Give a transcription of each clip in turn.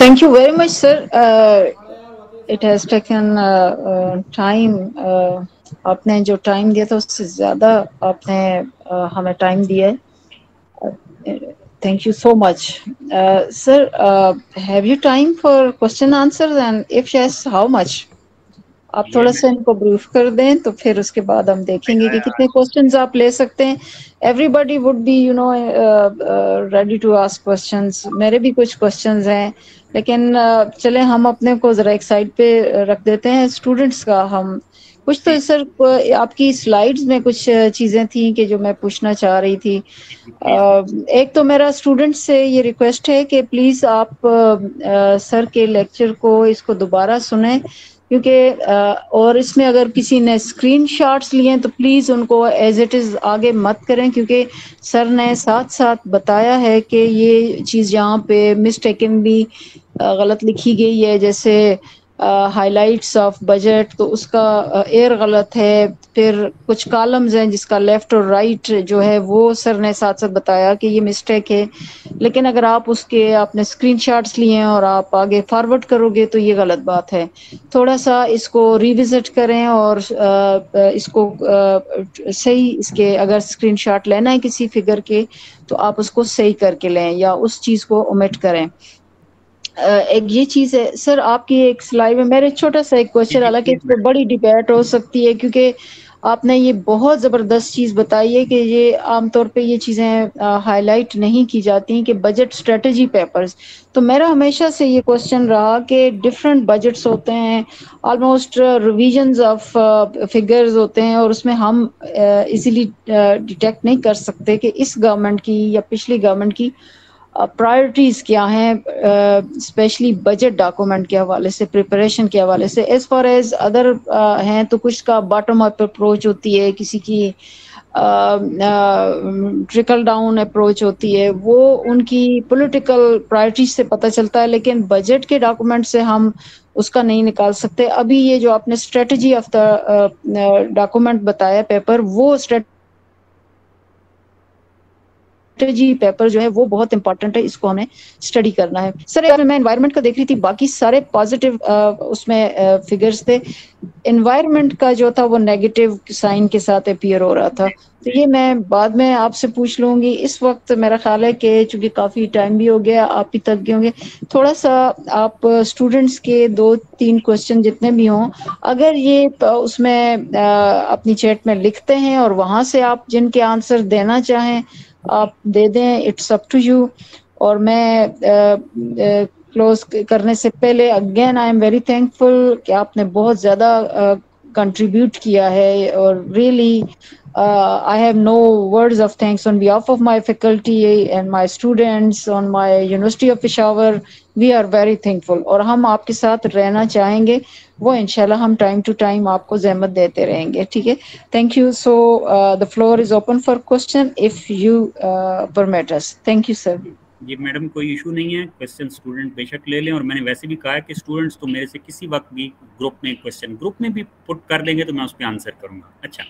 Thank you very much, sir. It has taken time. आपने जो time दिया था उससे ज़्यादा आपने हमें टाइम दिया है. Thank you so much. Sir, have you time for question answers, and if yes, how much? आप थोड़ा सा इनको ब्रीफ कर दें तो फिर उसके बाद हम देखेंगे कि कितने क्वेश्चंस आप ले सकते हैं. Everybody would be ready to ask questions. मेरे भी कुछ क्वेश्चंस हैं, लेकिन चले हम अपने को जरा एक साइड पे रख देते हैं. स्टूडेंट्स का हम कुछ तो सर आपकी स्लाइड्स में कुछ चीजें थी कि जो मैं पूछना चाह रही थी. एक तो मेरा स्टूडेंट से ये रिक्वेस्ट है कि प्लीज आप सर के लेक्चर को इसको दोबारा सुने, क्योंकि और इसमें अगर किसी ने स्क्रीन शॉट्स लिए तो प्लीज़ उनको एज इट इज़ आगे मत करें, क्योंकि सर ने साथ साथ बताया है कि ये चीज़ यहाँ पे मिस्टेकनली गलत लिखी गई है. जैसे हाइलाइट्स ऑफ बजट, तो उसका एयर गलत है. फिर कुछ कॉलम्स हैं जिसका लेफ्ट और राइट जो है वो सर ने साथ साथ बताया कि ये मिस्टेक है. लेकिन अगर आप उसके आपने स्क्रीनशॉट्स लिए हैं और आप आगे फॉरवर्ड करोगे तो ये गलत बात है. थोड़ा सा इसको रिविजिट करें और इसको सही, इसके अगर स्क्रीनशॉट लेना है किसी फिगर के तो आप उसको सही करके लें या उस चीज़ को ओमिट करें. एक ये चीज़ है सर, आपकी एक स्लाइड में मेरे छोटा सा एक क्वेश्चन, हालांकि इस पर बड़ी डिबेट हो सकती है क्योंकि आपने ये बहुत ज़बरदस्त चीज़ बताई है कि ये आमतौर पे ये चीज़ें हाईलाइट नहीं की जाती कि बजट स्ट्रेटजी पेपर्स. तो मेरा हमेशा से ये क्वेश्चन रहा कि डिफरेंट बजट्स होते हैं, ऑलमोस्ट रिविजन्स ऑफ फिगर्स होते हैं, और उसमें हम इजीली डिटेक्ट नहीं कर सकते कि इस गवर्नमेंट की या पिछली गवर्नमेंट की प्रायोरिटीज क्या हैं, स्पेशली बजट डॉक्यूमेंट के हवाले से, प्रिपरेशन के हवाले से. एज फार एज अदर हैं तो कुछ का बॉटम अप अप्रोच होती है, किसी की ट्रिकल डाउन अप्रोच होती है, वो उनकी पॉलिटिकल प्रायोरिटीज से पता चलता है. लेकिन बजट के डॉक्यूमेंट से हम उसका नहीं निकाल सकते. अभी ये जो आपने स्ट्रेटजी ऑफ द डॉक्यूमेंट बताया पेपर, वो स्ट्रेटजी पेपर जो है वो बहुत इंपॉर्टेंट है, इसको हमें स्टडी करना है. सर मैं एनवायरनमेंट का देख रही थी, बाकी सारे पॉजिटिव उसमें फिगर्स थे. एनवायरनमेंट का जो था वो नेगेटिव साइन के साथ अपीयर हो रहा था. तो ये मैं बाद में आपसे पूछ लूंगी. इस वक्त मेरा ख्याल है कि चूंकि काफी टाइम भी हो गया, आप भी थक गए होंगे, थोड़ा सा आप स्टूडेंट्स के 2-3 क्वेश्चन जितने भी हों, अगर ये उसमें अपनी चैट में लिखते हैं और वहां से आप जिनके आंसर देना चाहें आप दे दें, इट्स अप टू यू. और मैं क्लोज करने से पहले again I am very thankful कि आपने बहुत ज़्यादा कंट्रीब्यूट किया है, और really I have no words of thanks on behalf of my faculty and my students on my University of Peshawar. We are very thankful और हम आपके साथ रहना चाहेंगे. वो इंशाल्लाह हम टाइम टू टाइम आपको ज़हमत देते रहेंगे. ठीक है, thank you. So the floor is open for question if you permit us. Thank you sir. जी मैडम, कोई इशू नहीं है, क्वेश्चन स्टूडेंट बेशक ले लें. और मैंने वैसे भी कहा है कि स्टूडेंट्स तो मेरे से किसी वक्त भी ग्रुप में क्वेश्चन ग्रुप में भी पुट कर देंगे तो मैं उस पर आंसर करूँगा. अच्छा,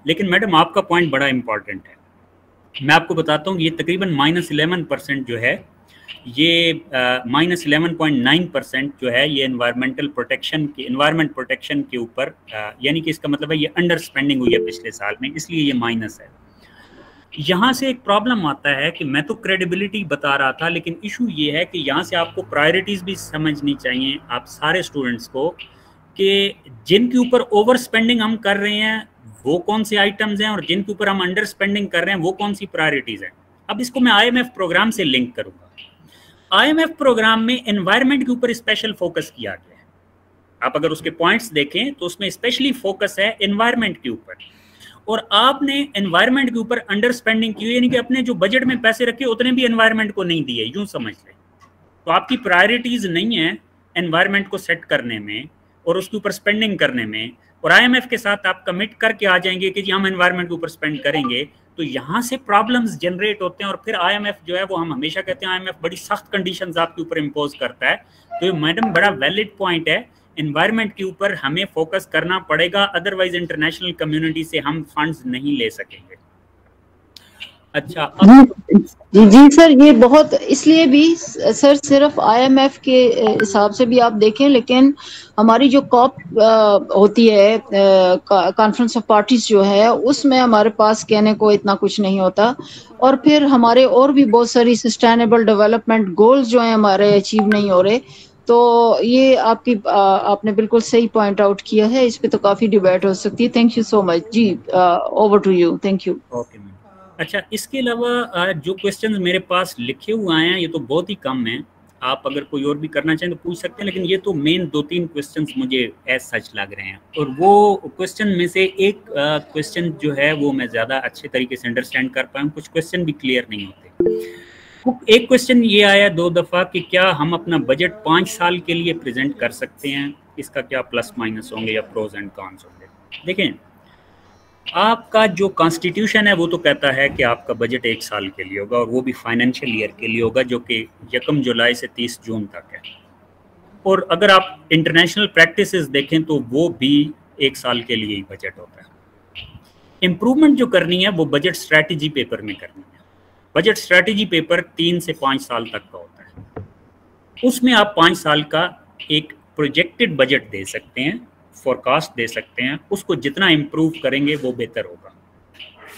लेकिन मैडम आपका पॉइंट बड़ा इंपॉर्टेंट है. मैं आपको बताता हूँ, ये तकरीबन -11% जो है, ये -11.9% जो है ये एनवायरमेंट प्रोटेक्शन के ऊपर, यानी कि इसका मतलब है ये अंडर स्पेंडिंग हुई है पिछले साल में, इसलिए ये माइनस है. यहाँ से एक प्रॉब्लम आता है कि मैं तो क्रेडिबिलिटी बता रहा था, लेकिन इशू ये है कि यहाँ से आपको प्रायोरिटीज़ भी समझनी चाहिए आप सारे स्टूडेंट्स को, कि जिनके ऊपर ओवर स्पेंडिंग हम कर रहे हैं वो कौन से आइटम्स हैं और जिनके ऊपर हम अंडर स्पेंडिंग कर रहे हैं वो कौन सी प्रायोरिटीज़ हैं. अब इसको मैं IMF प्रोग्राम से लिंक करूँगा. IMF प्रोग्राम में एनवायरनमेंट के ऊपर स्पेशल फोकस किया गया है. आप अगर उसके पॉइंट्स देखें तो उसमें स्पेशली फोकस है एनवायरनमेंट के ऊपर, और आपने एनवायरनमेंट के ऊपर अंडर स्पेंडिंग की, यानी कि अपने जो बजट में पैसे रखे उतने भी एनवायरनमेंट को नहीं दिए, यूं समझ लें. तो आपकी प्रायोरिटीज नहीं है एनवायरनमेंट को सेट करने में और उसके ऊपर स्पेंडिंग करने में, और IMF के साथ आप कमिट करके आ जाएंगे कि जी हम एनवायरनमेंट के ऊपर स्पेंड करेंगे, तो यहाँ से प्रॉब्लम्स जनरेट होते हैं. और फिर IMF जो है वो, हम हमेशा कहते हैं IMF बड़ी सख्त कंडीशंस आपके ऊपर इम्पोज करता है. तो ये मैडम बड़ा वैलिड पॉइंट है, एनवायरनमेंट के ऊपर हमें फोकस करना पड़ेगा, अदरवाइज इंटरनेशनल कम्युनिटी से हम फंड्स नहीं ले सकेंगे. अच्छा जी जी जी सर, ये बहुत इसलिए भी सर, सिर्फ IMF के हिसाब से भी आप देखें, लेकिन हमारी जो कॉप होती है, कॉन्फ्रेंस ऑफ पार्टीज जो है, उसमें हमारे पास कहने को इतना कुछ नहीं होता। और फिर हमारे और भी बहुत सारी सस्टेनेबल डेवलपमेंट गोल्स जो हैं हमारे अचीव नहीं हो रहे। तो ये आपने बिल्कुल सही पॉइंट आउट किया है, इस पे तो काफी डिबेट हो सकती है। थैंक यू सो मच जी, over to you, thank you. Okay ma'am. अच्छा, इसके अलावा जो क्वेश्चंस मेरे पास लिखे हुए आए हैं ये तो बहुत ही कम हैं, आप अगर कोई और भी करना चाहें तो पूछ सकते हैं, लेकिन ये तो मेन 2-3 क्वेश्चंस मुझे एज सच लग रहे हैं। और वो क्वेश्चन में से एक क्वेश्चन जो है वो मैं ज़्यादा अच्छे तरीके से अंडरस्टैंड कर पाया हूँ, कुछ क्वेश्चन भी क्लियर नहीं होते। एक क्वेश्चन ये आया 2 दफ़ा कि क्या हम अपना बजट 5 साल के लिए प्रेजेंट कर सकते हैं, इसका क्या प्लस माइनस होंगे या प्रोज एंड कॉन्स होंगे। देखें, आपका जो कॉन्स्टिट्यूशन है वो तो कहता है कि आपका बजट 1 साल के लिए होगा, और वो भी फाइनेंशियल ईयर के लिए होगा, जो कि 1 जुलाई से 30 जून तक है। और अगर आप इंटरनेशनल प्रैक्टिसेस देखें तो वो भी 1 साल के लिए ही बजट होता है। इम्प्रूवमेंट जो करनी है वो बजट स्ट्रैटेजी पेपर में करनी है। बजट स्ट्रैटेजी पेपर 3 से 5 साल तक का होता है, उसमें आप 5 साल का एक प्रोजेक्टेड बजट दे सकते हैं, फोरकास्ट दे सकते हैं, उसको जितना इम्प्रूव करेंगे वो बेहतर होगा।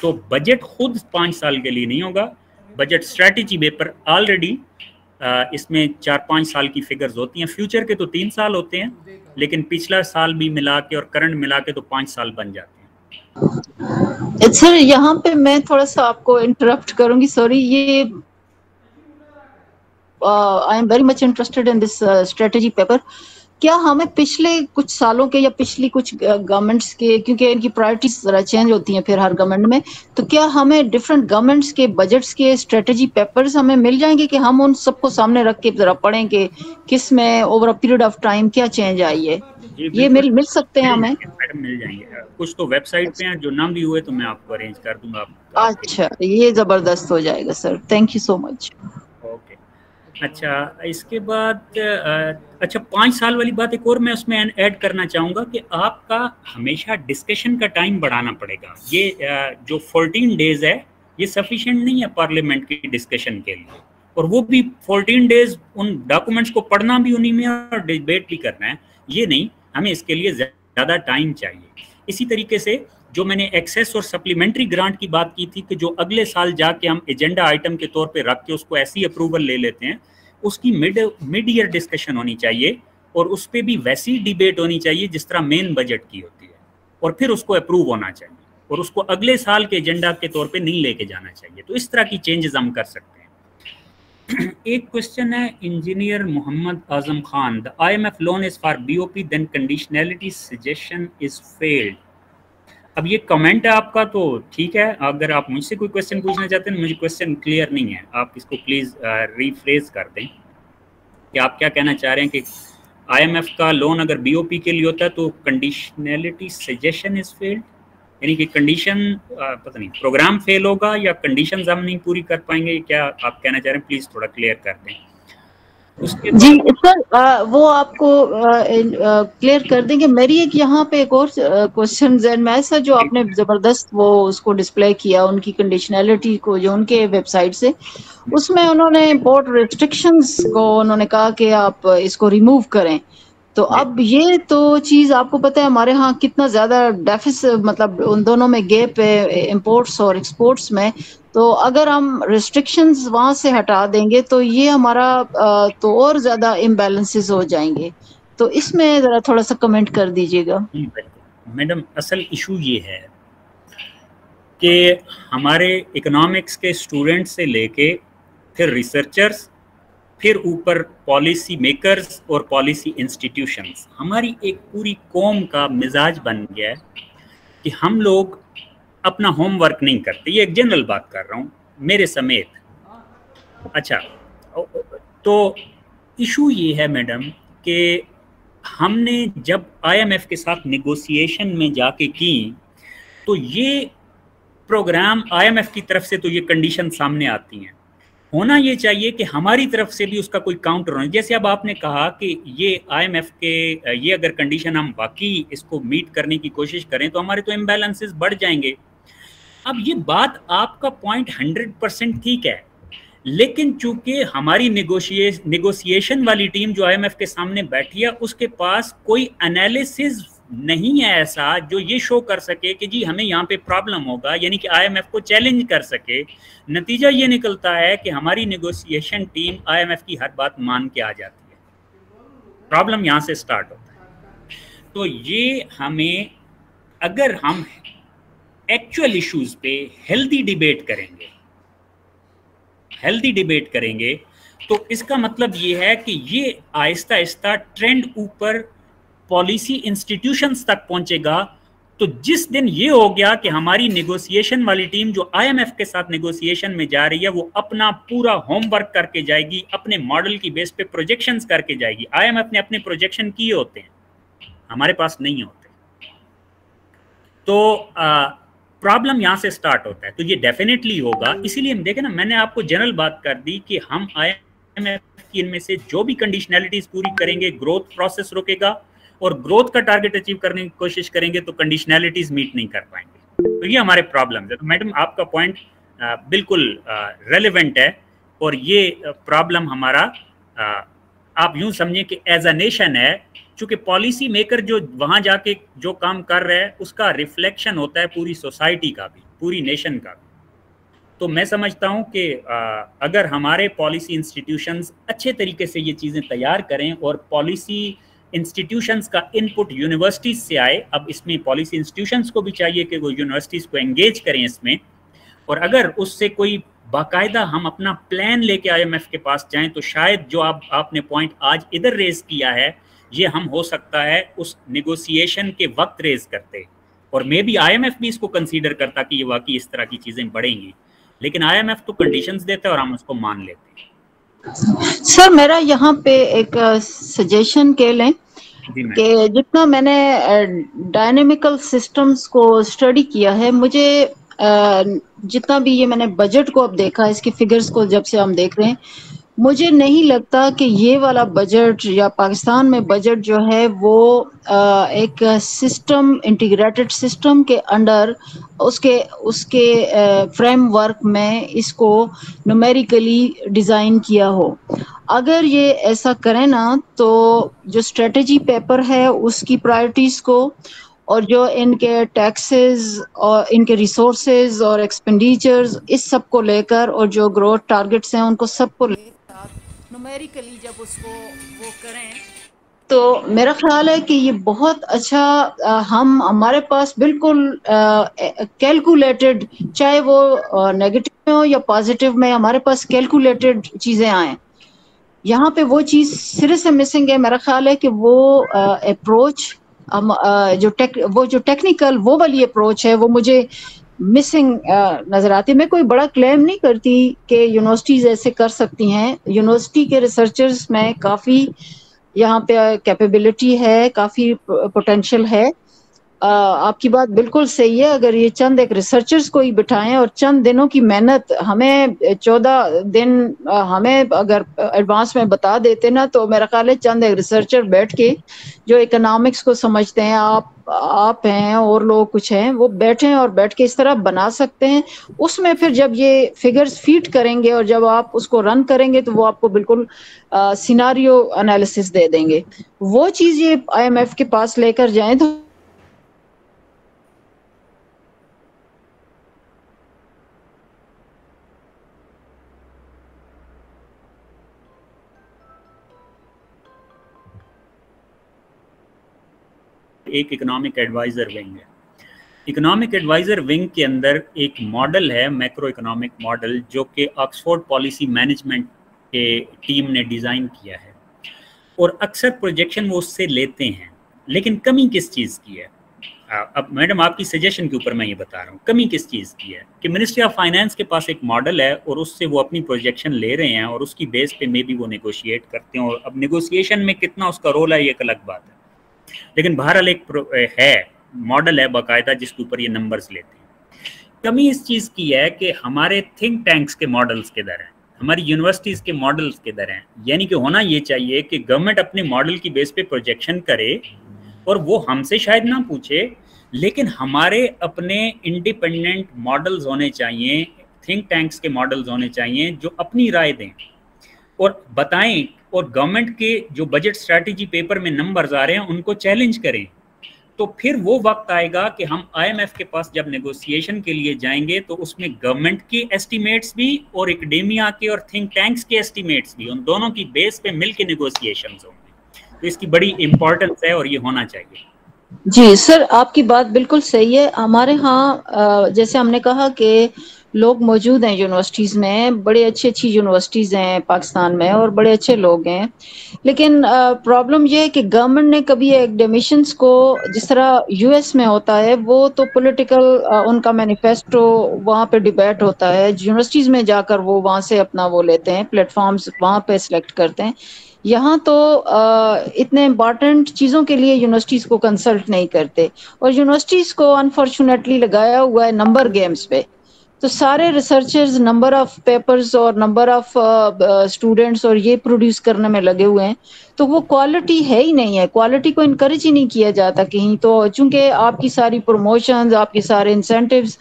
तो बजट खुद 5 साल के लिए नहीं होगा, बजट स्ट्रैटेजी पेपर ऑलरेडी इसमें 4-5 साल की फिगर्स होती हैं, फ्यूचर के तो 3 साल होते हैं, लेकिन पिछला साल भी मिला के और करंट मिला के तो 5 साल बन जाते हैं। सर, यहाँ पे मैं थोड़ा सा आपको इंटरप्ट करूंगी, सॉरी। ये I am very much interested in this strategy paper. क्या हमें पिछले कुछ सालों के या पिछली कुछ गवर्नमेंट्स के, क्योंकि इनकी प्रायोरिटीज जरा चेंज होती हैं फिर हर गवर्नमेंट में, तो क्या हमें डिफरेंट गवर्नमेंट्स के बजट्स के स्ट्रेटेजी पेपर्स हमें मिल जाएंगे कि हम उन सबको सामने रख के जरा पढ़ें कि किस में over a period of time क्या चेंज आई है? ये मिल सकते हैं हमें? मैडम मिल जाएंगे, कुछ तो वेबसाइट पे हैं, जो नाम भी हुए तो मैं आपको अरेंज कर दूंगा। अच्छा, ये जबरदस्त हो जाएगा sir, thank you so much. Okay, अच्छा इसके बाद अच्छा 5 साल वाली बात एक और मैं उसमें ऐड करना चाहूँगा कि आपका हमेशा डिस्कशन का टाइम बढ़ाना पड़ेगा। ये जो 14 डेज है ये सफिशिएंट नहीं है पार्लियामेंट की डिस्कशन के लिए, और वो भी 14 डेज उन डॉक्यूमेंट्स को पढ़ना भी उन्हीं में और डिबेट भी करना है, ये नहीं, हमें इसके लिए ज़्यादा टाइम चाहिए। इसी तरीके से जो मैंने एक्सेस और सप्लीमेंट्री ग्रांट की बात की थी कि जो अगले साल जाके हम एजेंडा आइटम के तौर पे रख के उसको ऐसी अप्रूवल ले लेते हैं, उसकी मिड ईयर डिस्कशन होनी चाहिए, और उस पर भी वैसी डिबेट होनी चाहिए जिस तरह मेन बजट की होती है, और फिर उसको अप्रूव होना चाहिए, और उसको अगले साल के एजेंडा के तौर पे नहीं लेके जाना चाहिए। तो इस तरह की चेंजेस हम कर सकते हैं। एक क्वेश्चन है engineer Mohammad Azam Khan, the IMF loan is for BOP then conditionality suggestion is failed. अब ये कमेंट है आपका, तो ठीक है, अगर आप मुझसे कोई क्वेश्चन पूछना चाहते हैं, मुझे क्वेश्चन क्लियर नहीं है, आप इसको प्लीज़ रीफ्रेज कर दें कि आप क्या कहना चाह रहे हैं कि IMF का लोन अगर BOP के लिए होता है तो कंडीशनैलिटी सजेशन इज फेल्ड, यानी कि कंडीशन पता नहीं प्रोग्राम फेल होगा या कंडीशंस हम नहीं पूरी कर पाएंगे, क्या आप कहना चाह रहे हैं? प्लीज़ थोड़ा क्लियर कर दें। जी सर, वो आपको क्लियर कर देंगे। मेरी एक यहाँ पे एक और क्वेश्चन जहन में ऐसा, जो आपने जबरदस्त वो उसको डिस्प्ले किया उनकी कंडीशनैलिटी को, जो उनके वेबसाइट से, उसमें उन्होंने इम्पोर्ट रिस्ट्रिक्शंस को उन्होंने कहा कि आप इसको रिमूव करें। तो अब ये तो चीज आपको पता है हमारे यहाँ कितना ज्यादा डेफिसिट, मतलब उन दोनों में गैप है, इंपोर्ट्स और एक्सपोर्ट्स में। तो अगर हम रिस्ट्रिक्शंस वहां से हटा देंगे तो ये हमारा तो और ज्यादा इम्बैलेंसेस हो जाएंगे। तो इसमें जरा थोड़ा सा कमेंट कर दीजिएगा। मैडम, असल इशू ये है कि हमारे इकोनॉमिक्स के स्टूडेंट से लेके फिर रिसर्चर्स, फिर ऊपर पॉलिसी मेकर्स और पॉलिसी इंस्टीट्यूशंस, हमारी एक पूरी कौम का मिजाज बन गया है कि हम लोग अपना होमवर्क नहीं करते। ये एक जनरल बात कर रहा हूँ, मेरे समेत। अच्छा, तो इशू ये है मैडम कि हमने जब IMF के साथ नेगोशिएशन में जाके की, तो ये प्रोग्राम IMF की तरफ से तो ये कंडीशन सामने आती हैं, होना ये चाहिए कि हमारी तरफ से भी उसका कोई काउंटर होना। जैसे अब आपने कहा कि ये IMF के ये अगर कंडीशन हम बाकी इसको मीट करने की कोशिश करें तो हमारे तो इम्बैलेंसेस बढ़ जाएंगे। अब ये बात आपका पॉइंट 100% ठीक है, लेकिन चूंकि हमारी नेगोशिएशन वाली टीम जो आईएमएफ के सामने बैठी है उसके पास कोई एनालिसिस नहीं है ऐसा जो ये शो कर सके कि जी हमें यहाँ पे प्रॉब्लम होगा, यानी कि आईएमएफ को चैलेंज कर सके। नतीजा ये निकलता है कि हमारी नेगोशिएशन टीम आईएमएफ की हर बात मान के आ जाती है, प्रॉब्लम यहाँ से स्टार्ट होता है। तो ये हमें, अगर हम एक्चुअल इश्यूज पे हेल्दी डिबेट करेंगे तो इसका मतलब ये है कि ये आहिस्ता आहिस्ता ट्रेंड ऊपर पॉलिसी इंस्टीट्यूशंस तक पहुंचेगा। तो जिस दिन ये हो गया कि हमारी नेगोशिएशन वाली टीम जो आईएमएफ के साथ नेगोशिएशन में जा रही है वो अपना पूरा होमवर्क करके जाएगी, अपने मॉडल की बेस पे प्रोजेक्शंस करके जाएगी। आईएमएफ ने अपने प्रोजेक्शन किए होते हैं, हमारे पास नहीं होते, तो प्रॉब्लम यहाँ से स्टार्ट होता है। तो ये डेफिनेटली होगा। इसीलिए हम देखें ना, मैंने आपको जनरल बात कर दी कि हम आईएमएफ की इनमें से जो भी कंडीशनैलिटीज पूरी करेंगे ग्रोथ प्रोसेस रुकेगा, और ग्रोथ का टारगेट अचीव करने की कोशिश करेंगे तो कंडीशनैलिटीज मीट नहीं कर पाएंगे। तो ये हमारे प्रॉब्लम है। तो मैडम आपका पॉइंट बिल्कुल रेलेवेंट है, और ये प्रॉब्लम हमारा आप यूं समझें कि एज अ नेशन है, चूंकि पॉलिसी मेकर जो वहां जाके जो काम कर रहा है उसका रिफ्लेक्शन होता है पूरी सोसाइटी का भी, पूरी नेशन का भी। तो मैं समझता हूं कि अगर हमारे पॉलिसी इंस्टीट्यूशंस अच्छे तरीके से ये चीज़ें तैयार करें, और पॉलिसी इंस्टीट्यूशंस का इनपुट यूनिवर्सिटीज़ से आए। अब इसमें पॉलिसी इंस्टीट्यूशंस को भी चाहिए कि वो यूनिवर्सिटीज़ को एंगेज करें इसमें, और अगर उससे कोई बाकायदा हम अपना प्लान लेके आईएमएफ के पास जाएं तो शायद जो आपने पॉइंट आज इधर रेज किया है ये हम हो सकता है उस नेगोशिएशन के वक्त रेज करते, और मे बी आईएमएफ भी इसको कंसीडर करता कि ये वाकई इस तरह की चीज़ें बढ़ेंगी, लेकिन आईएमएफ तो कंडीशंस देता है और हम उसको मान लेते हैं। सर मेरा यहाँ पे एक सजेशन के लें कि जितना मैंने डायनेमिकल सिस्टम्स को स्टडी किया है, मुझे जितना भी ये मैंने बजट को अब देखा, इसके फिगर्स को जब से हम देख रहे हैं, मुझे नहीं लगता कि ये वाला बजट या पाकिस्तान में बजट जो है वो एक सिस्टम, इंटीग्रेटेड सिस्टम के अंडर उसके फ्रेमवर्क में इसको न्यूमेरिकली डिज़ाइन किया हो। अगर ये ऐसा करें ना तो जो स्ट्रेटजी पेपर है उसकी प्रायोरिटीज़ को, और जो इनके टैक्सेस और इनके रिसोर्सेज और एक्सपेंडिचर्स, इस सब को लेकर, और जो ग्रोथ टारगेट्स हैं उनको सबको लेकर न्यूमेरिकली जब उसको वो करें तो मेरा ख्याल है कि ये बहुत अच्छा हमारे पास बिल्कुल कैलकुलेटेड, चाहे वो नेगेटिव में हो या पॉजिटिव में, हमारे पास कैलकुलेटेड चीज़ें आए। यहाँ पे वो चीज़ सिरे से मिसिंग है। मेरा ख्याल है कि वो अप्रोच जो टेक्निकल वो वाली अप्रोच है वो मुझे मिसिंग नजर आती है। मैं कोई बड़ा क्लेम नहीं करती कि यूनिवर्सिटीज ऐसे कर सकती हैं। यूनिवर्सिटी के रिसर्चर्स में काफ़ी यहाँ पे कैपेबिलिटी है, काफ़ी पोटेंशियल है। आपकी बात बिल्कुल सही है। अगर ये चंद एक रिसर्चर्स को ही बिठाएं और चंद दिनों की मेहनत, हमें 14 दिन हमें अगर एडवांस में बता देते ना, तो मेरा ख्याल है चंद एक रिसर्चर बैठ के जो इकोनॉमिक्स को समझते हैं, आप हैं और लोग कुछ हैं, वो बैठ के इस तरह बना सकते हैं। उसमें फिर जब ये फिगर्स फीड करेंगे और जब आप उसको रन करेंगे तो वो आपको बिल्कुल सिनारियो एनालिसिस दे देंगे। वो चीज़ ये आईएमएफ के पास लेकर जाएं तो एक इकोनॉमिक एडवाइजर विंग है। इकोनॉमिक एडवाइजर विंग के अंदर एक मॉडल है, मैक्रो इकोनॉमिक मॉडल, जो कि ऑक्सफोर्ड पॉलिसी मैनेजमेंट के टीम ने डिज़ाइन किया है, और अक्सर प्रोजेक्शन वो उससे लेते हैं। लेकिन कमी किस चीज़ की है? अब मैडम आपकी सजेशन के ऊपर मैं ये बता रहा हूँ, कमी किस चीज़ की है कि मिनिस्ट्री ऑफ फाइनेंस के पास एक मॉडल है और उससे वो अपनी प्रोजेक्शन ले रहे हैं, और उसकी बेस पे मे बी वो नेगोशिएट करते हैं। और अब नेगोशिएशन में कितना उसका रोल है ये एक अलग बात है, लेकिन बहरहाल एक है मॉडल है बाकायदा जिसके ऊपर ये नंबर्स लेते हैं। कमी इस चीज़ की है कि हमारे थिंक टैंक्स के मॉडल्स किधर हैं, हमारी यूनिवर्सिटीज़ के मॉडल्स किधर हैं। यानी कि होना ये चाहिए कि गवर्नमेंट अपने मॉडल की बेस पे प्रोजेक्शन करे, और वो हमसे शायद ना पूछे, लेकिन हमारे अपने इंडिपेंडेंट मॉडल्स होने चाहिए, थिंक टैंक्स के मॉडल्स होने चाहिए जो अपनी राय दें और बताएं, और गवर्नमेंट के जो बजट स्ट्रैटेजी पेपर में नंबर्स आ रहे हैं उनको चैलेंज करें। तो फिर वो वक्त आएगा कि हम IMF के पास जब नेगोशिएशन के लिए जाएंगे तो उसमें गवर्नमेंट के एस्टीमेट्स भी और एकेडेमिया के और थिंक टैंक्स के एस्टीमेट्स भी, उन दोनों की बेस पे मिलके नेगोशिएशंस होंगे। तो इसकी बड़ी इंपॉर्टेंस है और ये होना चाहिए। जी सर, आपकी बात बिल्कुल सही है। हमारे यहाँ जैसे हमने कहा कि लोग मौजूद हैं यूनिवर्सिटीज़ में, बड़े अच्छी यूनिवर्सिटीज़ हैं पाकिस्तान में और बड़े अच्छे लोग हैं, लेकिन प्रॉब्लम ये है कि गवर्नमेंट ने कभी एकेडमिशियंस को, जिस तरह यूएस में होता है, वो तो पॉलिटिकल उनका मैनिफेस्टो वहाँ पे डिबेट होता है, यूनिवर्सिटीज़ में जाकर वो वहाँ से अपना वो लेते हैं, प्लेटफॉर्म्स वहाँ पे सिलेक्ट करते हैं। यहाँ तो इतने इम्पॉर्टेंट चीज़ों के लिए यूनिवर्सिटीज़ को कंसल्ट नहीं करते, और यूनिवर्सिटीज़ को अनफॉर्चुनेटली लगाया हुआ है नंबर गेम्स पे। तो सारे रिसर्चर्स नंबर ऑफ पेपर्स और नंबर ऑफ स्टूडेंट्स और ये प्रोड्यूस करने में लगे हुए हैं, तो वो क्वालिटी है ही नहीं है, क्वालिटी को इनकरेज ही नहीं किया जाता कहीं। तो चूंकि आपकी सारी प्रमोशंस, आपके सारे इंसेंटिव्स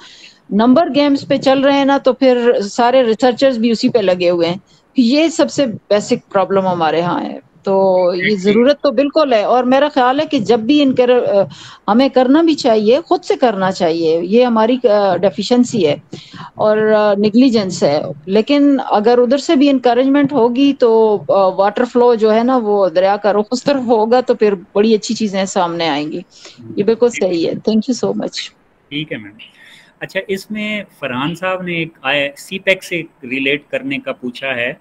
नंबर गेम्स पे चल रहे हैं ना, तो फिर सारे रिसर्चर्स भी उसी पे लगे हुए हैं। ये सबसे बेसिक प्रॉब्लम हमारे यहाँ है। तो ये जरूरत तो बिल्कुल है, और मेरा ख्याल है कि जब भी हमें करना भी चाहिए, खुद से करना चाहिए। ये हमारी डेफिशिएंसी है और निग्लिजेंस है, लेकिन अगर उधर से भी इनकरेजमेंट होगी तो वाटर फ्लो जो है ना वो दरिया का रुख उस तरफ होगा, तो फिर बड़ी अच्छी चीजें सामने आएंगी। ये बिल्कुल सही है। Thank you so much. ठीक है मैम। अच्छा, इसमें फरहान साहब ने एक CPEC से रिलेट करने का पूछा है।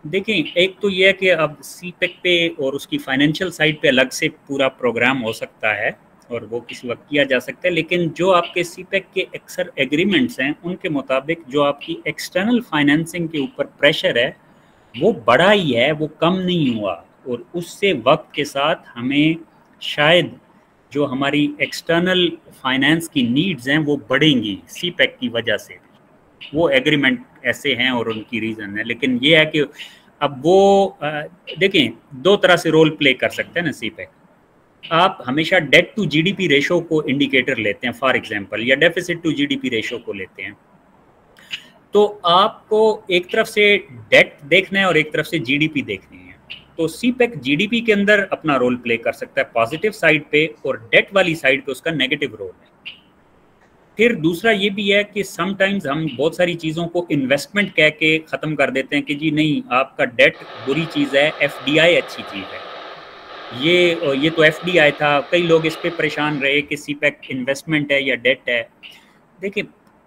देखें, एक तो ये है कि अब CPEC पे और उसकी फाइनेंशियल साइड पे अलग से पूरा प्रोग्राम हो सकता है और वो किसी वक्त किया जा सकता है, लेकिन जो आपके CPEC के अक्सर एग्रीमेंट्स हैं उनके मुताबिक जो आपकी एक्सटर्नल फाइनेंसिंग के ऊपर प्रेशर है वो बढ़ा ही है, वो कम नहीं हुआ। और उससे वक्त के साथ हमें शायद जो हमारी एक्सटर्नल फाइनेंस की नीड्स हैं वो बढ़ेंगी CPEC की वजह से। वो एग्रीमेंट ऐसे हैं और उनकी रीज़न है, लेकिन ये है कि अब वो देखें, दो तरह से रोल प्ले कर सकते हैं ना CPEC। आप हमेशा डेट टू GDP रेशो को इंडिकेटर लेते हैं फॉर एग्जांपल, या डेफिसिट टू GDP रेशो को लेते हैं, तो आपको एक तरफ से डेट देखना है और एक तरफ से GDP देखनी है। तो CPEC GDP के अंदर अपना रोल प्ले कर सकता है पॉजिटिव साइड पे, और डेट वाली साइड पे उसका नेगेटिव रोल है। फिर दूसरा ये भी है कि समटाइम्स हम बहुत सारी चीज़ों को इन्वेस्टमेंट कह के ख़त्म कर देते हैं कि जी नहीं, आपका डेट बुरी चीज़ है, FDI अच्छी चीज़ है। ये तो FDI था, कई लोग इस पे परेशान रहे कि CPEC इन्वेस्टमेंट है या डेट है। देखिए,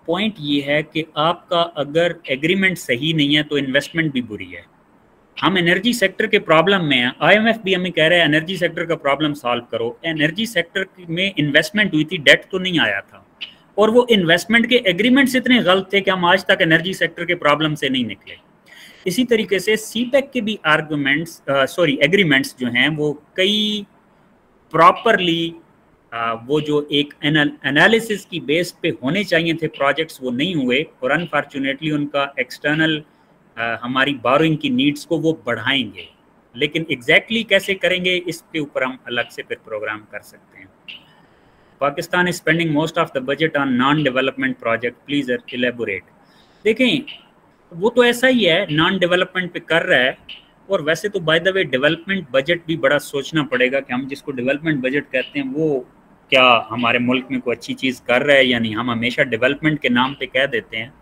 पॉइंट ये है कि आपका अगर एग्रीमेंट सही नहीं है तो इन्वेस्टमेंट भी बुरी है। हम एनर्जी सेक्टर के प्रॉब्लम में हैं, IMF भी हमें कह रहे हैं एनर्जी सेक्टर का प्रॉब्लम सॉल्व करो। एनर्जी सेक्टर में इन्वेस्टमेंट हुई थी, डेट तो नहीं आया था, और वो इन्वेस्टमेंट के एग्रीमेंट्स इतने गलत थे कि हम आज तक एनर्जी सेक्टर के प्रॉब्लम से नहीं निकले। इसी तरीके से CPEC के भी एग्रीमेंट्स जो हैं वो कई प्रॉपरली वो जो एक एनालिसिस की बेस पे होने चाहिए थे प्रोजेक्ट्स, वो नहीं हुए, और अनफॉर्चुनेटली उनका एक्सटर्नल हमारी बोरोइंग की नीड्स को वो बढ़ाएंगे। लेकिन एग्जैक्टली कैसे करेंगे इसके ऊपर हम अलग से फिर प्रोग्राम कर सकते हैं। Pakistan is spending most of the budget on non development project, please elaborate. देखें, वो तो ऐसा ही है, नॉन डेवलपमेंट पे कर रहा है। और वैसे तो by the way development budget भी बड़ा सोचना पड़ेगा कि हम जिसको डेवलपमेंट बजट कहते हैं वो क्या हमारे मुल्क में कोई अच्छी चीज़ कर रहा है या नहीं। हम हमेशा डेवलपमेंट के नाम पे कह देते हैं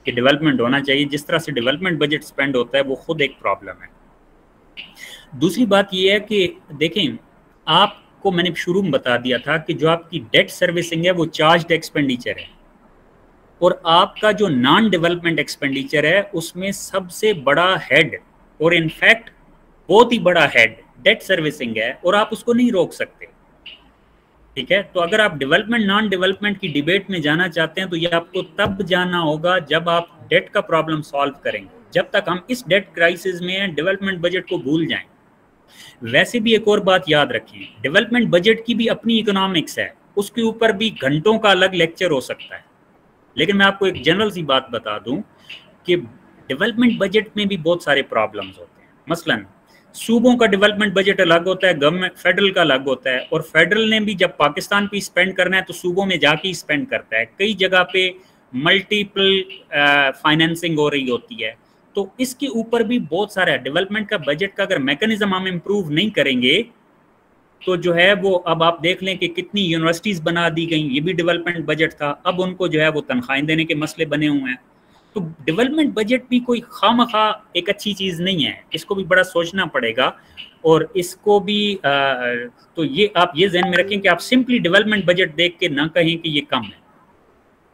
कि डेवलपमेंट होना चाहिए, जिस तरह से डेवलपमेंट बजट स्पेंड होता है वो खुद एक प्रॉब्लम है। दूसरी बात ये है कि देखें, आपको मैंने शुरू में बता दिया था कि जो आपकी डेट सर्विसिंग है वो चार्ज्ड एक्सपेंडिचर है, और आपका जो नॉन डेवलपमेंट एक्सपेंडिचर है उसमें सबसे बड़ा हेड, और इनफैक्ट बहुत ही बड़ा हेड डेट सर्विसिंग है, और आप उसको नहीं रोक सकते। ठीक है, तो अगर आप डेवलपमेंट नॉन डेवलपमेंट की डिबेट में जाना चाहते हैं तो ये आपको तब जाना होगा जब आप डेट का प्रॉब्लम सॉल्व करेंगे। जब तक हम इस डेट क्राइसिस में हैं, डेवलपमेंट बजट को भूल जाएं। वैसे भी एक और बात याद रखें, डेवलपमेंट बजट की भी अपनी इकोनॉमिक्स है, उसके ऊपर भी घंटों का अलग लेक्चर हो सकता है। लेकिन मैं आपको एक जनरल सी बात बता दूं कि डेवलपमेंट बजट में भी बहुत सारे प्रॉब्लम्स होते हैं। मसलन सूबों का डेवलपमेंट बजट अलग होता है, गवर्नमेंट फेडरल का अलग होता है, और फेडरल ने भी जब पाकिस्तान पे स्पेंड करना है तो सूबों में जाके ही स्पेंड करता है। कई जगह पे मल्टीपल फाइनेंसिंग हो रही होती है, तो इसके ऊपर भी बहुत सारा डेवलपमेंट का बजट का अगर मैकेनिज्म हम इम्प्रूव नहीं करेंगे तो जो है वो, अब आप देख लें कि कितनी यूनिवर्सिटीज़ बना दी गई, ये भी डेवलपमेंट बजट था, अब उनको जो है वो तनख्वाहें देने के मसले बने हुए हैं। तो डेवलपमेंट बजट भी कोई खामखा एक अच्छी चीज़ नहीं है, इसको भी बड़ा सोचना पड़ेगा। और इसको भी तो ये आप ये ज़हन में रखें कि आप सिंपली डेवलपमेंट बजट देख के ना कहें कि ये कम है,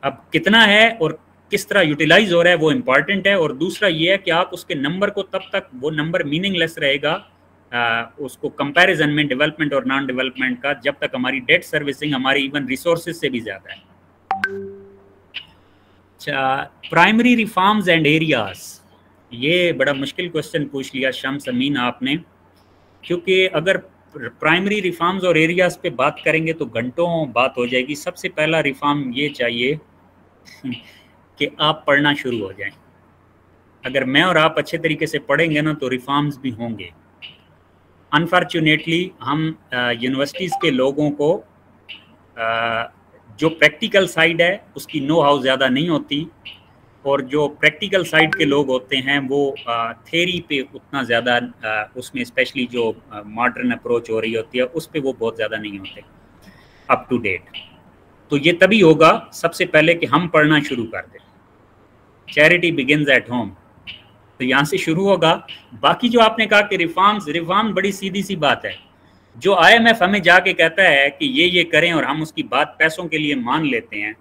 अब कितना है और किस तरह यूटिलाइज हो रहा है वो इम्पॉर्टेंट है। और दूसरा ये है कि आप उसके नंबर को, तब तक वो नंबर मीनिंगलेस रहेगा उसको कंपैरिजन में डेवलपमेंट और नॉन डेवलपमेंट का, जब तक हमारी डेट सर्विसिंग हमारी इवन रिसोर्सेज से भी ज़्यादा है। प्राइमरी रिफॉर्म्स एंड एरियाज, ये बड़ा मुश्किल क्वेश्चन पूछ लिया शम्स अमीन आपने, क्योंकि अगर प्राइमरी रिफॉर्म्स और एरियाज पे बात करेंगे तो घंटों बात हो जाएगी। सबसे पहला रिफॉर्म ये चाहिए कि आप पढ़ना शुरू हो जाएं। अगर मैं और आप अच्छे तरीके से पढ़ेंगे ना तो रिफॉर्म्स भी होंगे। अनफॉर्चुनेटली हम यूनिवर्सिटीज़ के लोगों को जो प्रैक्टिकल साइड है उसकी नो हाउ ज़्यादा नहीं होती, और जो प्रैक्टिकल साइड के लोग होते हैं वो थेरी पे उतना ज़्यादा उसमें स्पेशली जो मॉडर्न अप्रोच हो रही होती है उस पर वो बहुत ज़्यादा नहीं होते अप टू डेट। तो ये तभी होगा सबसे पहले कि हम पढ़ना शुरू कर दें। चैरिटी बिगिंस एट होम, तो यहाँ से शुरू होगा। बाकी जो आपने कहा कि रिफॉर्म बड़ी सीधी सी बात है। जो IMF हमें जाके कहता है कि ये करें और हम उसकी बात पैसों के लिए मान लेते हैं,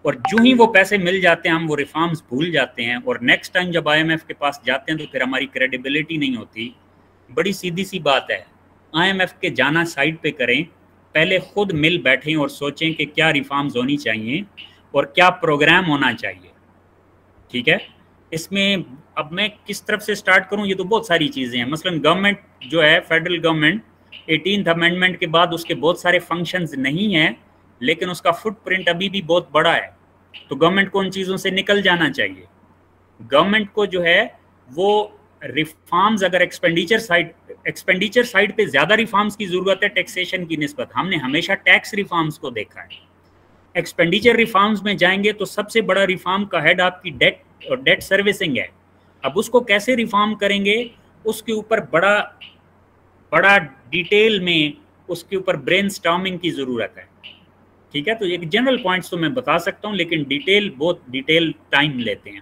और जो ही वो पैसे मिल जाते हैं हम वो रिफॉर्म्स भूल जाते हैं, और नेक्स्ट टाइम जब IMF के पास जाते हैं तो फिर हमारी क्रेडिबिलिटी नहीं होती। बड़ी सीधी सी बात है, IMF के जाना साइड पे करें, पहले खुद मिल बैठें और सोचें कि क्या रिफॉर्म्स होनी चाहिए और क्या प्रोग्राम होना चाहिए। ठीक है, इसमें अब मैं किस तरफ से स्टार्ट करूं, ये तो बहुत सारी चीज़ें हैं। मसलन गवर्नमेंट जो है, फेडरल गवर्नमेंट 18th अमेंडमेंट के बाद उसके बहुत सारे फंक्शंस नहीं हैं, लेकिन उसका फुटप्रिंट अभी भी बहुत बड़ा है, तो गवर्नमेंट को उन चीज़ों से निकल जाना चाहिए। गवर्नमेंट को जो है वो रिफॉर्म्स, अगर एक्सपेंडिचर साइड पे ज़्यादा रिफॉर्म्स की ज़रूरत है टैक्सेशन की निस्बत। हमने हमेशा टैक्स रिफॉर्म्स को देखा है। एक्सपेंडिचर रिफॉर्म्स में जाएंगे तो सबसे बड़ा रिफॉर्म का हेड आपकी डेट और डेट सर्विसिंग है। अब उसको कैसे रिफॉर्म करेंगे उसके ऊपर बड़ा डिटेल में उसके ऊपर ब्रेनस्टॉर्मिंग की ज़रूरत है। ठीक है, तो एक जनरल पॉइंट्स तो मैं बता सकता हूँ, लेकिन बहुत डिटेल टाइम लेते हैं।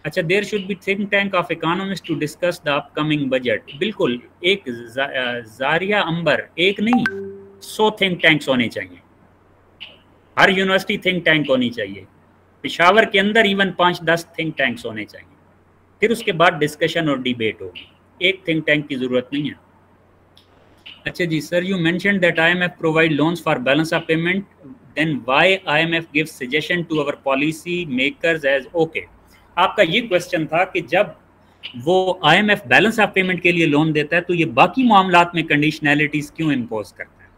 अच्छा, there should be think tank of economist to discuss the upcoming budget. बिल्कुल, एक जारिया अंबर, एक नहीं 100 थिंक टैंक्स होने चाहिए। हर यूनिवर्सिटी थिंक टैंक होनी चाहिए। पेशावर के अंदर इवन 5-10 थिंक टैंक्स होने चाहिए, फिर उसके बाद डिस्कशन और डिबेट होगी। एक थिंक टैंक की ज़रूरत नहीं है। अच्छा जी, sir you mention that IMF provide loans for balance of payment, then why IMF gives suggestion to our policy makers as okay. आपका ये क्वेश्चन था कि जब वो IMF बैलेंस ऑफ पेमेंट के लिए लोन देता है तो ये बाकी मामलात में कंडीशनैलिटीज़ क्यों इम्पोज करता है।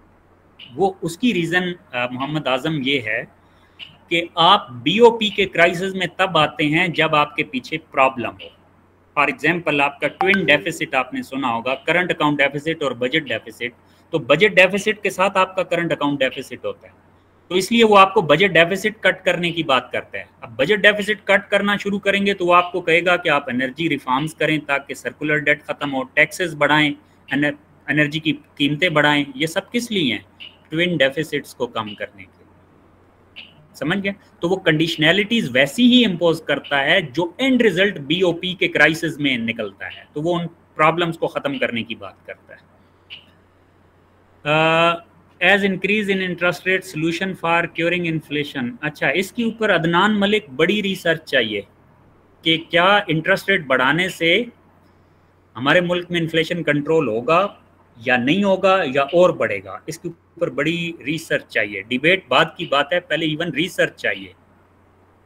वो उसकी रीज़न मोहम्मद आज़म ये है कि आप BOP के क्राइसिस में तब आते हैं जब आपके पीछे प्रॉब्लम हो। फॉर एग्जाम्पल, आपका ट्विन डेफिसिट आपने सुना होगा, करंट अकाउंट डेफिसिट और बजट डेफिसिट। तो बजट डेफिसिट के साथ आपका करंट अकाउंट डेफिसिट होता है, तो इसलिए वो आपको बजट डेफिसिट कट करने की बात करता है। अब बजट डेफिसिट कट करना शुरू करेंगे तो वो आपको कहेगा कि आप एनर्जी रिफॉर्म्स करें ताकि सर्कुलर डेट खत्म हो, टैक्सेस बढ़ाएं, एनर्जी की कीमतें बढ़ाएं। ये सब किस लिए हैं? ट्विन डेफिसिट्स को कम करने के लिए। समझ गए? तो वो कंडीशनैलिटीज वैसी ही इम्पोज करता है जो एंड रिजल्ट BOP के क्राइसिस में निकलता है, तो वो उन प्रॉब्लम्स को खत्म करने की बात करता है। As increase in interest rate solution for curing inflation. अच्छा, इसके ऊपर अदनान मलिक बड़ी रिसर्च चाहिए कि क्या इंटरेस्ट रेट बढ़ाने से हमारे मुल्क में इन्फ्लेशन कंट्रोल होगा या नहीं होगा या और बढ़ेगा। इसके ऊपर बड़ी रिसर्च चाहिए। डिबेट बाद की बात है, पहले इवन रिसर्च चाहिए।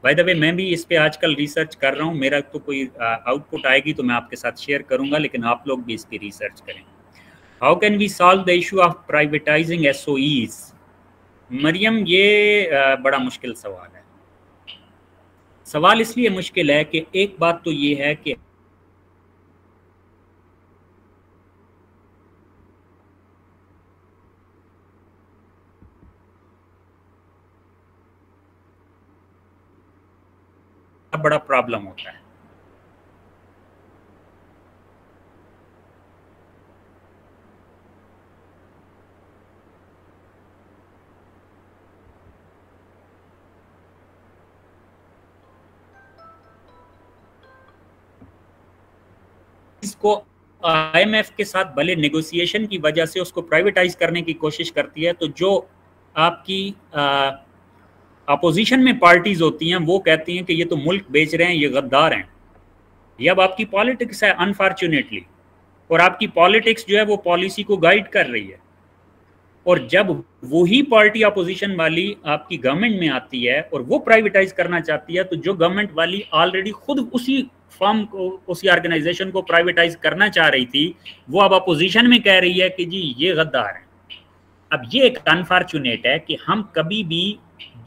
बाय द वे, मैं भी इस पे आजकल रिसर्च कर रहा हूँ। मेरा तो कोई आउटपुट आएगी तो मैं आपके साथ शेयर करूँगा, लेकिन आप लोग भी इसकी रिसर्च करें। How can we solve the issue of privatising SOEs? Mariam, ये बड़ा मुश्किल सवाल है। सवाल इसलिए मुश्किल है कि एक बात तो ये है कि बड़ा प्रॉब्लम होता है। इसको आईएमएफ के साथ भले नेगोशिएशन की वजह से उसको प्राइवेटाइज करने की कोशिश करती है, तो जो आपकी अपोजिशन में पार्टीज होती हैं वो कहती हैं कि ये तो मुल्क बेच रहे हैं, ये गद्दार हैं। ये अब आपकी पॉलिटिक्स है अनफॉर्चुनेटली, और आपकी पॉलिटिक्स जो है वो पॉलिसी को गाइड कर रही है। और जब वही पार्टी अपोजिशन वाली आपकी गवर्नमेंट में आती है और वो प्राइवेटाइज करना चाहती है, तो जो गवर्नमेंट वाली ऑलरेडी खुद उसी फर्म को, उसी ऑर्गेनाइजेशन को प्राइवेटाइज करना चाह रही थी, वो अब अपोजिशन में कह रही है कि जी ये गद्दार है। अब ये एक अनफॉर्चुनेट है कि हम कभी भी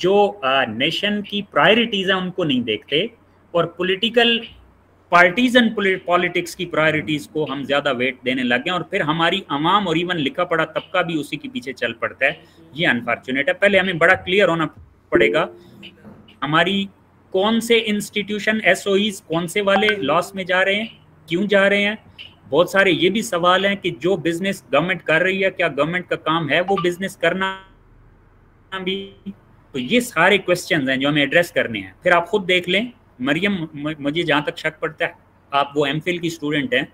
जो नेशन की प्रायोरिटीज हैं उनको नहीं देखते, और पॉलिटिकल पार्टीज एंड पॉलिटिक्स की प्रायोरिटीज को हम ज्यादा वेट देने लगे, और फिर हमारी अवाम और इवन लिखा पढ़ा तबका भी उसी के पीछे चल पड़ता है। ये अनफॉर्चुनेट है। पहले हमें बड़ा क्लियर होना पड़ेगा हमारी कौन से इंस्टीट्यूशन एसओईज कौन से वाले लॉस में जा रहे हैं, क्यों जा रहे हैं। बहुत सारे ये भी सवाल हैं कि जो बिजनेस गवर्नमेंट कर रही है, क्या गवर्नमेंट का काम है वो बिजनेस करना भी। तो ये सारे क्वेश्चंस हैं जो हमें एड्रेस करने हैं। फिर आप खुद देख लें, मरियम, मुझे जहाँ तक शक पड़ता है आप वो एमफिल की स्टूडेंट हैं,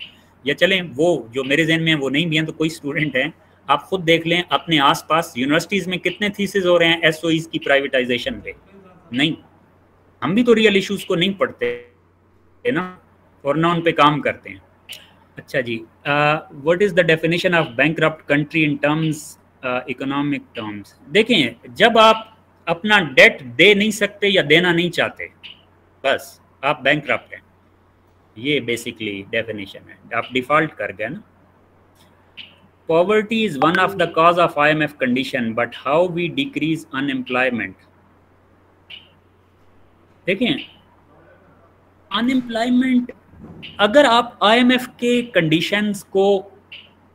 या चलें वो जो मेरे जहन में वो नहीं भी हैं तो कोई स्टूडेंट हैं, आप खुद देख लें अपने आसपास यूनिवर्सिटीज़ में कितने थीसिस हो रहे हैं एसओईज की प्राइवेटाइजेशन पे। नहीं, हम भी तो रियल इश्यूज को नहीं पढ़ते है ना, और ना उन पे काम करते हैं। अच्छा जी, what is the definition of bankrupt country in terms economic terms. देखें, जब आप अपना डेट दे नहीं सकते या देना नहीं चाहते, बस आप बैंकरप्ट हैं। ये बेसिकली डेफिनेशन है, आप डिफॉल्ट कर गए ना। Poverty is one of the cause of IMF condition, but how we decrease unemployment. देखें, अनएम्प्लॉयमेंट अगर आप आईएमएफ के कंडीशंस को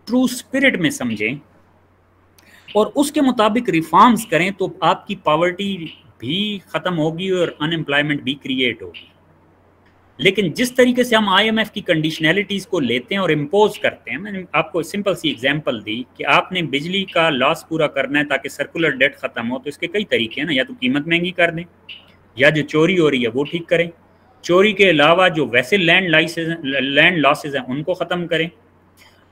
ट्रू स्पिरिट में समझें और उसके मुताबिक रिफॉर्म्स करें, तो आपकी पॉवर्टी भी ख़त्म होगी और अनएम्प्लॉयमेंट भी क्रिएट होगी। लेकिन जिस तरीके से हम आईएमएफ की कंडीशनैलिटीज़ को लेते हैं और इम्पोज करते हैं, मैंने आपको सिंपल सी एग्जांपल दी कि आपने बिजली का लॉस पूरा करना है ताकि सर्कुलर डेट ख़त्म हो, तो इसके कई तरीके हैं ना, या तो कीमत महंगी कर दें, या जो चोरी हो रही है वो ठीक करें, चोरी के अलावा जो वैसे लैंड लॉसेज हैं उनको ख़त्म करें।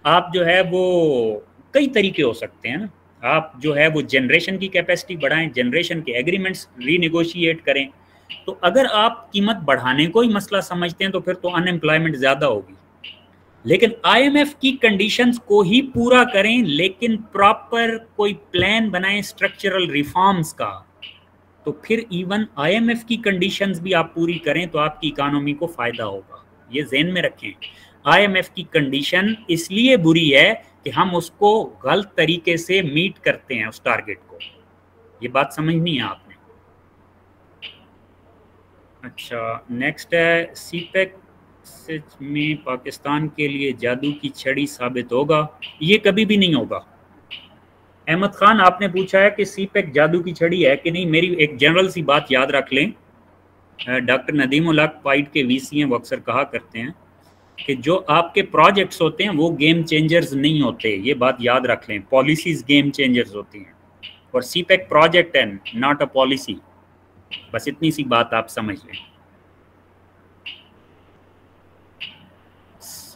आप जो है वो कई तरीके हो सकते हैं ना, आप जो है वो जनरेशन की कैपेसिटी बढ़ाएं, जनरेशन के एग्रीमेंट्स रीनेगोशिएट करें। तो अगर आप कीमत बढ़ाने को ही मसला समझते हैं तो फिर तो अनएम्प्लॉयमेंट ज़्यादा होगी। लेकिन आईएमएफ की कंडीशंस को ही पूरा करें, लेकिन प्रॉपर कोई प्लान बनाएं स्ट्रक्चरल रिफॉर्म्स का, तो फिर इवन आईएमएफ की कंडीशंस भी आप पूरी करें तो आपकी इकोनॉमी को फ़ायदा होगा। ये ज़हन में रखें, आईएमएफ की कंडीशन इसलिए बुरी है कि हम उसको गलत तरीके से मीट करते हैं उस टारगेट को। ये बात समझनी है आपने। अच्छा, नेक्स्ट है सीपेक में पाकिस्तान के लिए जादू की छड़ी साबित होगा। ये कभी भी नहीं होगा। अहमद खान, आपने पूछा है कि सीपेक जादू की छड़ी है कि नहीं। मेरी एक जनरल सी बात याद रख लें, डॉक्टर नदीम उल हक पाइड के वीसी हैं, वो अक्सर कहा करते हैं कि जो आपके प्रोजेक्ट्स होते हैं वो गेम चेंजर्स नहीं होते। ये बात याद रख लें, पॉलिसीज गेम चेंजर्स होती हैं, और सीपेक प्रोजेक्ट है, नॉट अ पॉलिसी। बस इतनी सी बात आप समझ लें।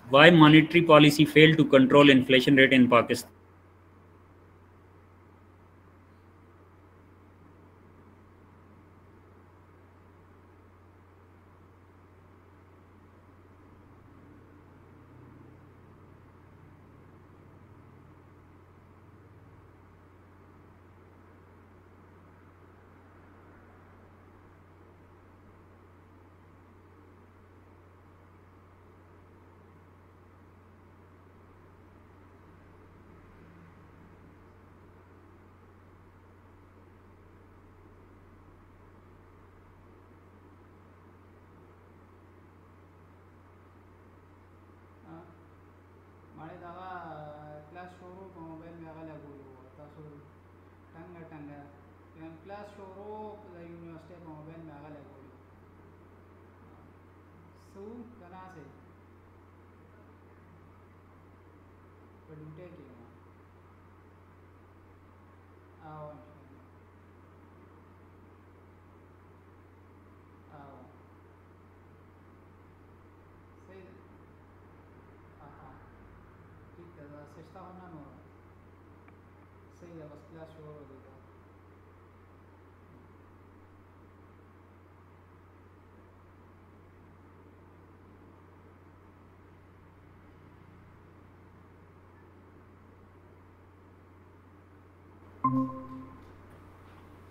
Why monetary policy failed to control inflation rate in Pakistan?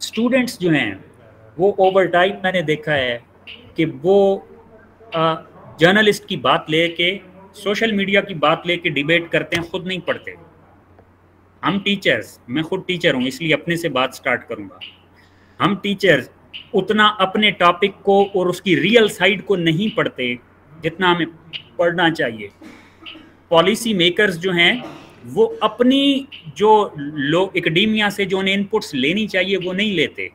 Students जो हैं वो ओवर टाइम मैंने देखा है कि वो जर्नलिस्ट की बात लेके, सोशल मीडिया की बात लेके डिबेट करते हैं, खुद नहीं पढ़ते। हम टीचर्स, मैं खुद टीचर हूँ इसलिए अपने से बात स्टार्ट करूँगा, हम टीचर्स उतना अपने टॉपिक को और उसकी रियल साइड को नहीं पढ़ते जितना हमें पढ़ना चाहिए। पॉलिसी मेकर्स जो हैं वो अपनी जो लोग एकेडेमिया से जो उन्हें इनपुट्स लेनी चाहिए वो नहीं लेते।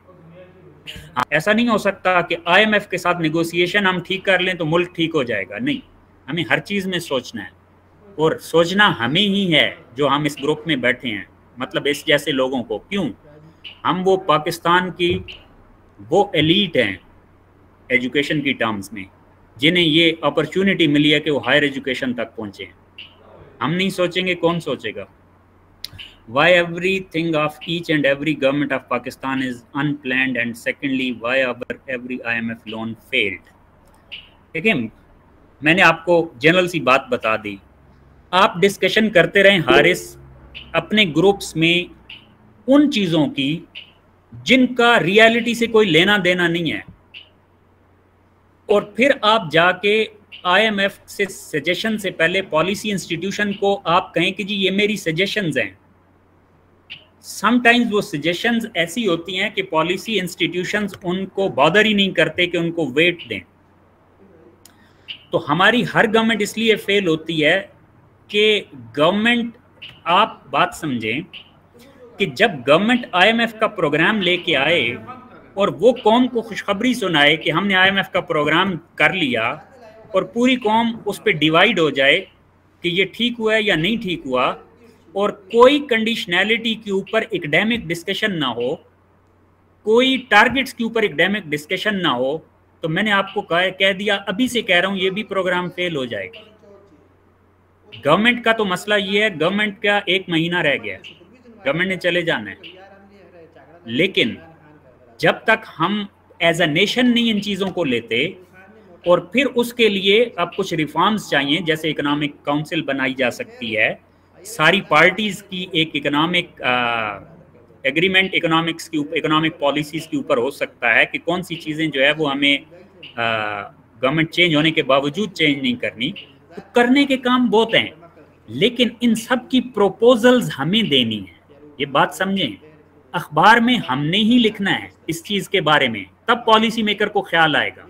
ऐसा नहीं हो सकता कि IMF के साथ नेगोशिएशन हम ठीक कर लें तो मुल्क ठीक हो जाएगा, नहीं, हमें हर चीज़ में सोचना है, और सोचना हमें ही है जो हम इस ग्रुप में बैठे हैं, मतलब इस जैसे लोगों को। क्यों? हम वो पाकिस्तान की वो एलीट हैं एजुकेशन की टर्म्स में जिन्हें ये अपॉर्चुनिटी मिली है कि वो हायर एजुकेशन तक पहुँचे। हम नहीं सोचेंगे, कौन सोचेगा? Why everything of each and every government of Pakistan is unplanned, and secondly why every IMF loan failed? ठीक है, मैंने आपको जनरल सी बात बता दी। आप डिस्कशन करते रहें हारिस अपने ग्रुप्स में उन चीज़ों की जिनका रियलिटी से कोई लेना देना नहीं है, और फिर आप जाके IMF से सजेशन से पहले पॉलिसी इंस्टीट्यूशन को आप कहें कि जी ये मेरी सजेशंस हैं। समटाइम्स वो सजेशंस ऐसी होती हैं कि पॉलिसी इंस्टीट्यूशंस उनको बॉदर ही नहीं करते कि उनको वेट दें। तो हमारी हर गवर्नमेंट इसलिए फेल होती है कि गवर्नमेंट, आप बात समझें कि जब गवर्नमेंट IMF का प्रोग्राम लेके आए और वो कौम को खुशखबरी सुनाए कि हमने IMF का प्रोग्राम कर लिया, और पूरी कौम उस पर डिवाइड हो जाए कि ये ठीक हुआ है या नहीं ठीक हुआ, और कोई कंडीशनैलिटी के ऊपर एकेडमिक डिस्कशन ना हो, कोई टारगेट्स के ऊपर एकेडमिक डिस्कशन ना हो, तो मैंने आपको कह दिया, अभी से कह रहा हूँ, ये भी प्रोग्राम फेल हो जाएगा। गवर्नमेंट का तो मसला ये है, गवर्नमेंट का 1 महीना रह गया, गवर्नमेंट ने चले जाना है, लेकिन जब तक हम एज अ नेशन नहीं इन चीज़ों को लेते, और फिर उसके लिए अब कुछ रिफॉर्म्स चाहिए, जैसे इकोनॉमिक काउंसिल बनाई जा सकती है, सारी पार्टीज की एक इकोनॉमिक एग्रीमेंट इकोनॉमिक्स की ऊपर, इकोनॉमिक पॉलिसीज़ के ऊपर हो सकता है कि कौन सी चीज़ें जो है वो हमें गवर्नमेंट चेंज होने के बावजूद चेंज नहीं करनी। तो करने के काम बहुत हैं, लेकिन इन सब की प्रपोजल्स हमें देनी है, ये बात समझें। अखबार में हमने ही लिखना है इस चीज़ के बारे में, तब पॉलिसी मेकर को ख्याल आएगा।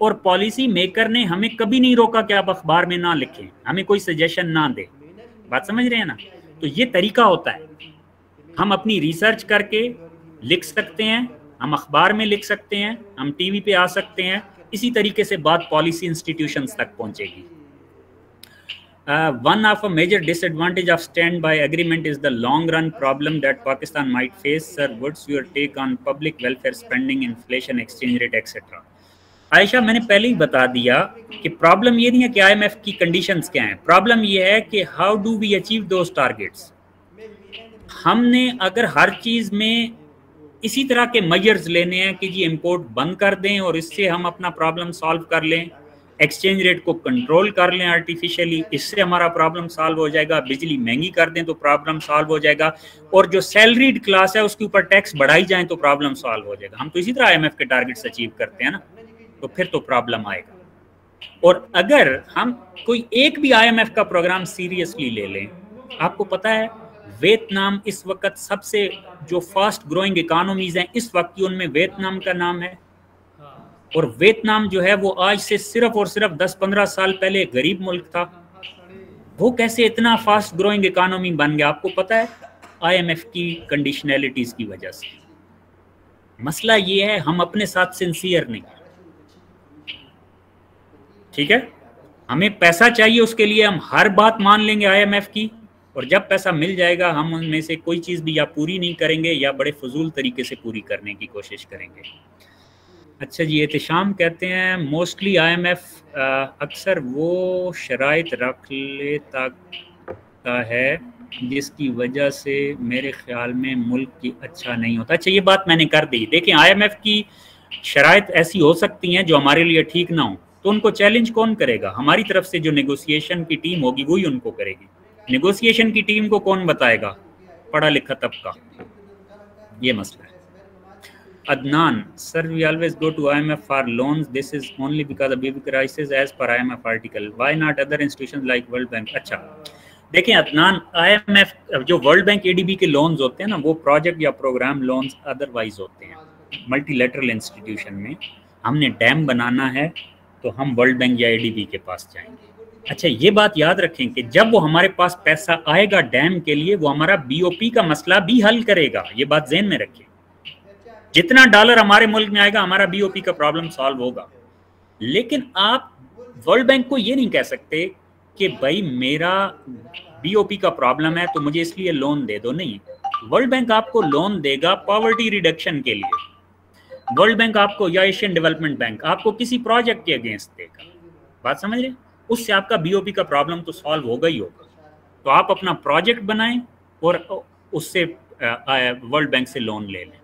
और पॉलिसी मेकर ने हमें कभी नहीं रोका कि आप अखबार में ना लिखें, हमें कोई सजेशन ना दे। बात समझ रहे हैं ना? तो ये तरीका होता है, हम अपनी रिसर्च करके लिख सकते हैं, हम अखबार में लिख सकते हैं, हम टीवी पे आ सकते हैं, इसी तरीके से बात पॉलिसी इंस्टीट्यूशंस तक पहुंचेगी। One of a major disadvantage of standby agreement is the long run problem that Pakistan might face. Sir, what's your take on public welfare spending, inflation, exchange rate, etc.? Ayesha, मैंने पहले ही बता दिया कि problem ये नहीं है कि IMF की कंडीशंस क्या हैं, प्रॉब्लम ये है कि how do we achieve those targets. हमने अगर हर चीज़ में इसी तरह के मेजर्स लेने हैं कि जी इंपोर्ट बंद कर दें और इससे हम अपना प्रॉब्लम सॉल्व कर लें, एक्सचेंज रेट को कंट्रोल कर लें आर्टिफिशियली, इससे हमारा प्रॉब्लम सॉल्व हो जाएगा, बिजली महंगी कर दें तो प्रॉब्लम सॉल्व हो जाएगा, और जो सैलरीड क्लास है उसके ऊपर टैक्स बढ़ाई जाए तो प्रॉब्लम सॉल्व हो जाएगा। हम तो इसी तरह IMF के टारगेट्स अचीव करते हैं ना, तो फिर तो प्रॉब्लम आएगा। और अगर हम कोई एक भी IMF का प्रोग्राम सीरियसली ले लें, आपको पता है वियतनाम इस वक्त सबसे जो फास्ट ग्रोइंग इकोनॉमीज हैं इस वक्त की, उनमें वियतनाम का नाम है। और वियतनाम जो है वो आज से सिर्फ और सिर्फ 10-15 साल पहले गरीब मुल्क था, वो कैसे इतना फास्ट ग्रोइंग इकोनॉमी बन गया? आपको पता है, IMF की कंडीशनैलिटीज की वजह से। मसला ये है हम अपने साथ सिंसियर नहीं। ठीक है, हमें पैसा चाहिए, उसके लिए हम हर बात मान लेंगे IMF की, और जब पैसा मिल जाएगा हम उनमें से कोई चीज़ भी या पूरी नहीं करेंगे या बड़े फजूल तरीके से पूरी करने की कोशिश करेंगे। अच्छा जी, एहतशाम कहते हैं मोस्टली IMF अक्सर वो शराइत रख लेता है जिसकी वजह से मेरे ख्याल में मुल्क की अच्छा नहीं होता। अच्छा, ये बात मैंने कर दी। देखिए, IMF की शराइत ऐसी हो सकती हैं जो हमारे लिए ठीक ना हो, तो उनको चैलेंज कौन करेगा? हमारी तरफ से जो नेगोशिएशन की टीम होगी वही उनको करेगी। नेगोशिएशन की टीम को कौन बताएगा? पढ़ा लिखा तबका। ये मसला है। Adnan, sir, we always go to IMF for loans. This is only because of baby crisis as per IMF article. Why not other institutions like World Bank? अच्छा, देखें अदनान, IMF जो वर्ल्ड बैंक ADB के loans होते हैं ना, वो project या programme loans otherwise होते हैं। मल्टीलेटरल इंस्टीट्यूशन में हमने डैम बनाना है तो हम वर्ल्ड बैंक या ADB के पास जाएंगे। अच्छा, ये बात याद रखें कि जब वो हमारे पास पैसा आएगा डैम के लिए, वो हमारा BOP का मसला भी हल करेगा। ये बात ज़हन में रखें। जितना डॉलर हमारे मुल्क में आएगा हमारा BOP का प्रॉब्लम सॉल्व होगा। लेकिन आप वर्ल्ड बैंक को ये नहीं कह सकते कि भाई मेरा BOP का प्रॉब्लम है तो मुझे इसलिए लोन दे दो। नहीं, वर्ल्ड बैंक आपको लोन देगा पॉवर्टी रिडक्शन के लिए। वर्ल्ड बैंक आपको या एशियन डेवलपमेंट बैंक आपको किसी प्रोजेक्ट के अगेंस्ट देगा। बात समझ रहे? उससे आपका BOP का प्रॉब्लम तो सॉल्व होगा ही होगा। तो आप अपना प्रोजेक्ट बनाएं और उससे वर्ल्ड बैंक से लोन ले लें।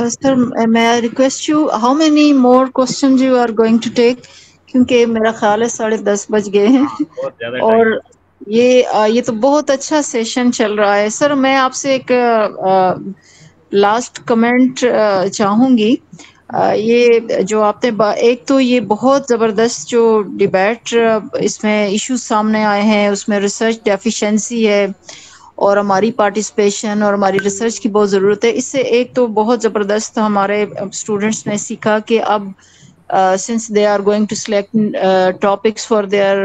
Sir, may I request you how many more questions you are going to take? क्योंकि मेरा ख्याल है 10:30 बज गए हैं और ये तो बहुत अच्छा सेशन चल रहा है। सर, मैं आपसे एक लास्ट कमेंट चाहूँगी। ये जो आपने एक तो ये बहुत ज़बरदस्त जो डिबेट इसमें इश्यूज सामने आए हैं, उसमें रिसर्च डेफिशिएंसी है और हमारी पार्टिसिपेशन और हमारी रिसर्च की बहुत ज़रूरत है। इससे एक तो बहुत ज़बरदस्त हमारे स्टूडेंट्स ने सीखा कि अब since they are going to select topics for their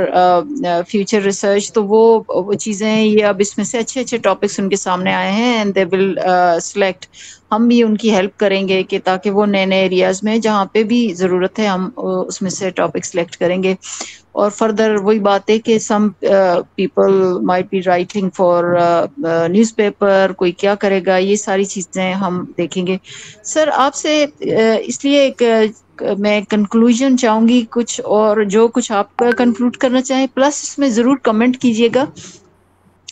future research, तो वो चीज़ें ये अब इसमें से अच्छे अच्छे टॉपिक्स उनके सामने आए हैं and they will select। हम भी उनकी हेल्प करेंगे कि ताकि वो नए नए एरियाज़ में जहाँ पे भी ज़रूरत है हम उसमें से टॉपिक सेलेक्ट करेंगे। और फर्दर वही बात है कि some people might be writing for newspaper, कोई क्या करेगा, ये सारी चीज़ें हम देखेंगे। सर, आपसे इसलिए एक मैं कंक्लूजन चाहूँगी कुछ, और जो कुछ आप कंक्लूड करना चाहें प्लस इसमें ज़रूर कमेंट कीजिएगा।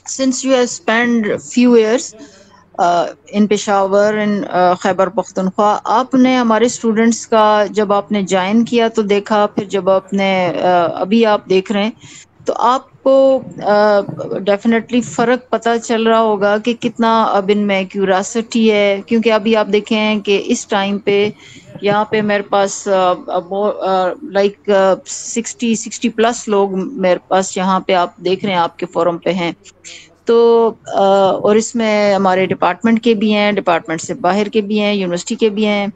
Since you have spend few years in Peshawar in Khyber Pakhtunkhwa, आपने हमारे स्टूडेंट्स का जब आपने ज्वाइन किया तो देखा, फिर जब आपने अभी आप देख रहे हैं तो आपको डेफिनेटली फ़र्क पता चल रहा होगा कि कितना अब इनमें क्यूरासिटी है। क्योंकि अभी आप देखें कि इस टाइम पे यहाँ पे मेरे पास लाइक 60 प्लस लोग मेरे पास यहाँ पे आप देख रहे हैं आपके फोरम पे हैं। तो और इसमें हमारे डिपार्टमेंट के भी हैं, डिपार्टमेंट से बाहर के भी हैं, यूनिवर्सिटी के भी हैं